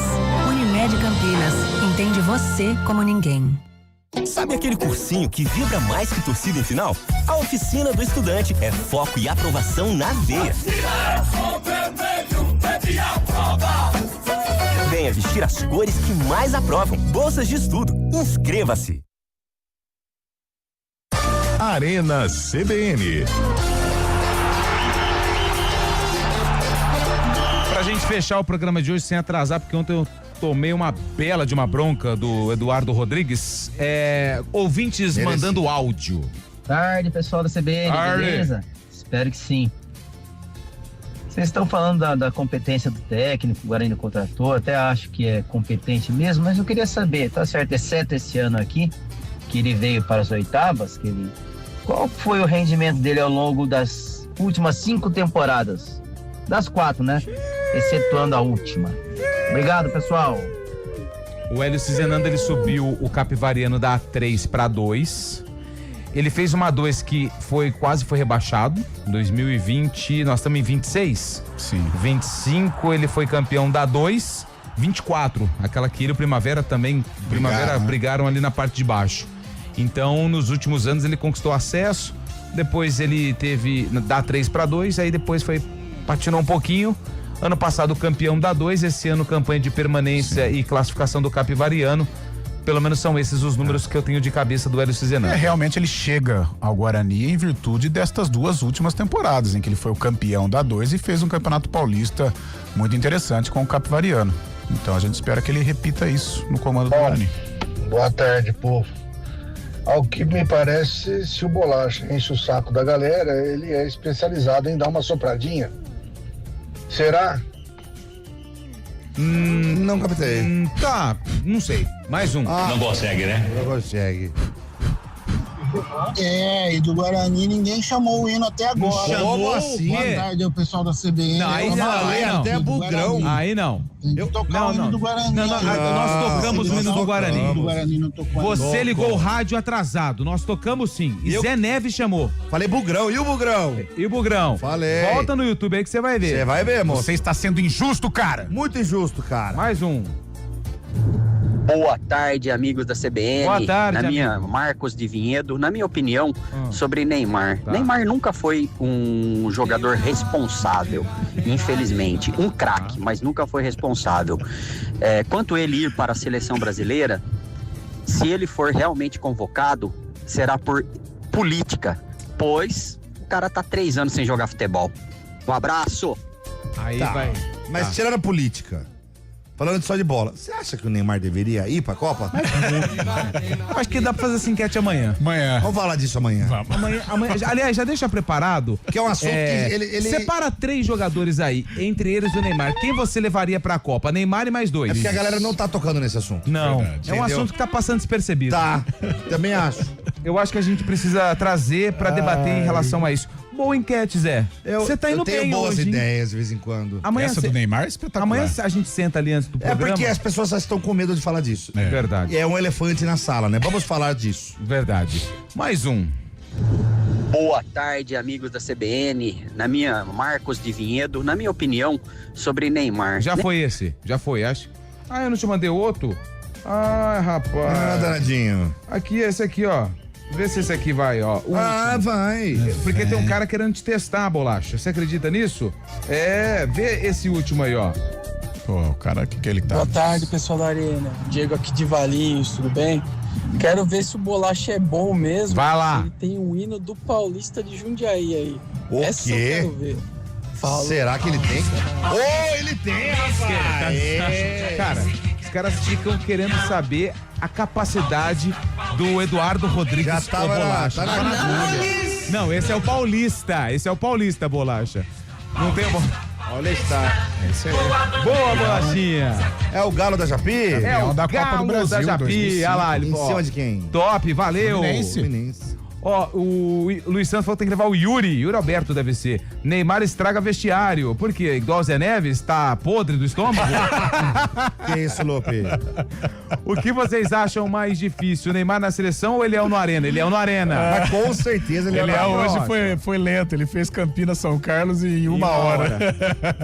Unimed Campinas, entende você como ninguém. Sabe aquele cursinho que vibra mais que torcida em final? A Oficina do Estudante é foco e aprovação na veia. Venha vestir as cores que mais aprovam. Bolsas de estudo. Inscreva-se. Arena CBN. Pra gente fechar o programa de hoje sem atrasar, porque ontem eu tomei uma bela de uma bronca do Eduardo Rodrigues. Ouvintes mandando áudio. Tarde, pessoal da CBN, beleza? Espero que sim. Vocês estão falando da competência do técnico, o Guarani contratou, até acho que é competente mesmo, mas eu queria saber, tá certo, exceto esse ano aqui, que ele veio para as oitavas, qual foi o rendimento dele ao longo das últimas 5 temporadas? Das 4, né? Excetuando a última. Obrigado, pessoal. O Hélio Cizenando, ele subiu o Capivariano da A3 para 2. Ele fez uma 2 que quase foi rebaixado. Em 2020, nós estamos em 26. Sim. 25, ele foi campeão da 2. 24, aquela que ele e o Primavera também. Brigaram ali na parte de baixo. Então, nos últimos anos, ele conquistou acesso. Depois ele teve da 3 para 2. Aí depois patinou um pouquinho. Ano passado campeão da 2, esse ano campanha de permanência e classificação do Capivariano. Pelo menos são esses os números que eu tenho de cabeça do Hélio Cizenando. Realmente ele chega ao Guarani em virtude destas 2 últimas temporadas, em que ele foi o campeão da 2 e fez um campeonato paulista muito interessante com o Capivariano. Então a gente espera que ele repita isso no comando do Guarani. Boa tarde, povo. Ao que me parece, se o Bolacha enche o saco da galera, ele é especializado em dar uma sopradinha. Será? Não captei. Tá, não sei. Mais um. Não consegue, né? Não consegue. E do Guarani ninguém chamou o hino até agora. Chamou assim? Boa tarde ao pessoal da CBN. Não, aí não. Até bugrão. Aí não. Tem que tocar o hino do Guarani. Nós tocamos o hino do Guarani. Não Você ligou o rádio atrasado. Nós tocamos sim. E Zé Neves chamou. Falei bugrão. E o bugrão? E o bugrão? Falei. Volta no YouTube aí que você vai ver. Você vai ver, moço. Você está sendo injusto, cara. Muito injusto, cara. Mais um. Boa tarde, amigos da CBN. Boa tarde, Marcos de Vinhedo. Na minha opinião, sobre Neymar. Tá. Neymar nunca foi um jogador responsável, infelizmente. Um craque, mas nunca foi responsável. Quanto ele ir para a seleção brasileira, se ele for realmente convocado, será por política, pois o cara tá 3 anos sem jogar futebol. Um abraço. Aí Tá. vai. Mas tirando a política, falando só de bola, você acha que o Neymar deveria ir pra Copa? Acho que dá pra fazer essa enquete amanhã. Vamos falar disso amanhã. Amanhã, aliás, já deixa preparado. Que é um assunto que ele... Separa 3 jogadores aí, entre eles o Neymar. Quem você levaria pra Copa? Neymar e mais 2. É porque a galera não tá tocando nesse assunto. Não. Verdade. É um Entendeu? assunto que tá passando despercebido. Tá, também acho. Eu acho que a gente precisa trazer pra debater em relação a isso. Boa enquete, Zé. Você tá indo bem hoje. Eu tenho boas hein? ideias de vez em quando. Amanhã Essa do Neymar é espetacular. Amanhã a gente senta ali antes do programa. É porque as pessoas já estão com medo de falar disso. É verdade. É um elefante na sala, né? Vamos falar disso. Verdade. Mais um. Boa tarde, amigos da CBN. Marcos de Vinhedo, na minha opinião, sobre Neymar. Já foi esse? Já foi, acho. Eu não te mandei outro? Rapaz. Danadinho. Aqui, esse aqui, ó. Vê se esse aqui vai, ó. Vai. Porque tem um cara querendo te testar, Bolacha. Você acredita nisso? Vê esse último aí, ó. Pô, o cara, que ele tá? Boa tarde, pessoal da Arena. Diego aqui de Valinhos, tudo bem? Quero ver se o Bolacha é bom mesmo. Vai lá. Ele tem o hino do Paulista de Jundiaí aí. O quê? Eu quero ver. Fala. Será que ele tem? Ele tem, rapaz! Cara, os caras ficam querendo saber a capacidade do Eduardo Rodrigues. Já tava Bolacha. tá na agulha. Não, esse é o Paulista. Esse é o Paulista, Bolacha. Não tem... Olha está. Esse aí. Boa, Bolachinha. É o Galo da Japi? É o da Galo Copa do Brasil, da Japi. 2005. Olha lá, ele, Em cima de quem? Top, valeu. Fluminense. Ó, o Luiz Santos falou que tem que levar o Yuri Alberto deve ser. Neymar estraga vestiário. Por quê? Igual o Zé Neves, tá podre do estômago? Que isso, Lupe? O que vocês acham mais difícil? O Neymar na seleção ou ele é o no Arena? Ele é o no Arena. Mas com certeza ele é o hoje foi lento, ele fez Campinas São Carlos em uma hora.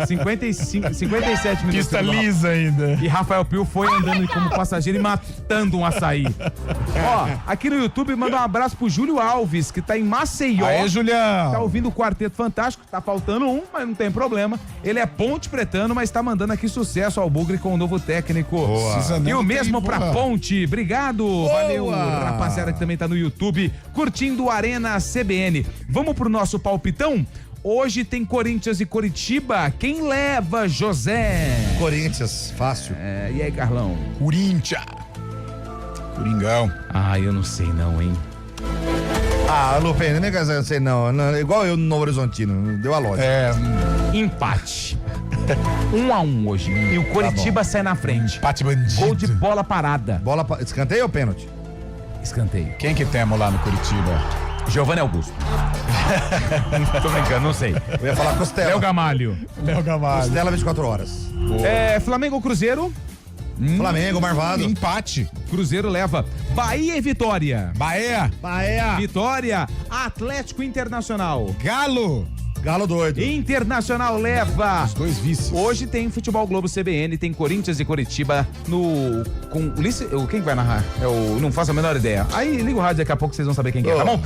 57 minutos. Pista lisa ainda. E Rafael Pio foi andando como passageiro e matando um açaí. Ó, aqui no YouTube manda um abraço pro Júlio Alves, que tá em Maceió. Aê, Julião. Tá ouvindo o Quarteto Fantástico, tá faltando um, mas não tem problema. Ele é Ponte Pretano, mas tá mandando aqui sucesso ao Bugre com o novo técnico. E o mesmo pra Ponte. Obrigado. Valeu, rapaziada que também tá no YouTube, curtindo o Arena CBN. Vamos pro nosso palpitão? Hoje tem Corinthians e Coritiba. Quem leva, José? Corinthians, fácil. E aí, Carlão? Corinthians. Coringão. Eu não sei não, hein? Lupe, não sei não. Igual eu no Novo Horizontino, deu a lógica. Empate. 1-1 hoje. E o Coritiba sai na frente. Empate bandido. Gol de bola parada. Escanteio ou pênalti? Escanteio. Quem que temos lá no Curitiba? Giovanni Augusto. Tô brincando, não sei. Eu ia falar Costela. Léo Gamalho. Costela 24 horas. Flamengo ou Cruzeiro? Flamengo, Marvado. Empate. Cruzeiro leva. Bahia e Vitória. Bahia. Vitória. Atlético Internacional. Galo doido. Internacional leva. Os dois vices. Hoje tem Futebol Globo CBN, tem Corinthians e Coritiba com quem vai narrar? Não faço a menor ideia. Aí liga o rádio daqui a pouco vocês vão saber quem que é, tá bom?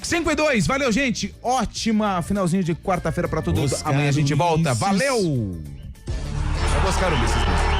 5-2, valeu, gente. Ótima finalzinho de quarta-feira pra todo mundo. Amanhã a gente volta. Valeu! É Oscar Ulisses.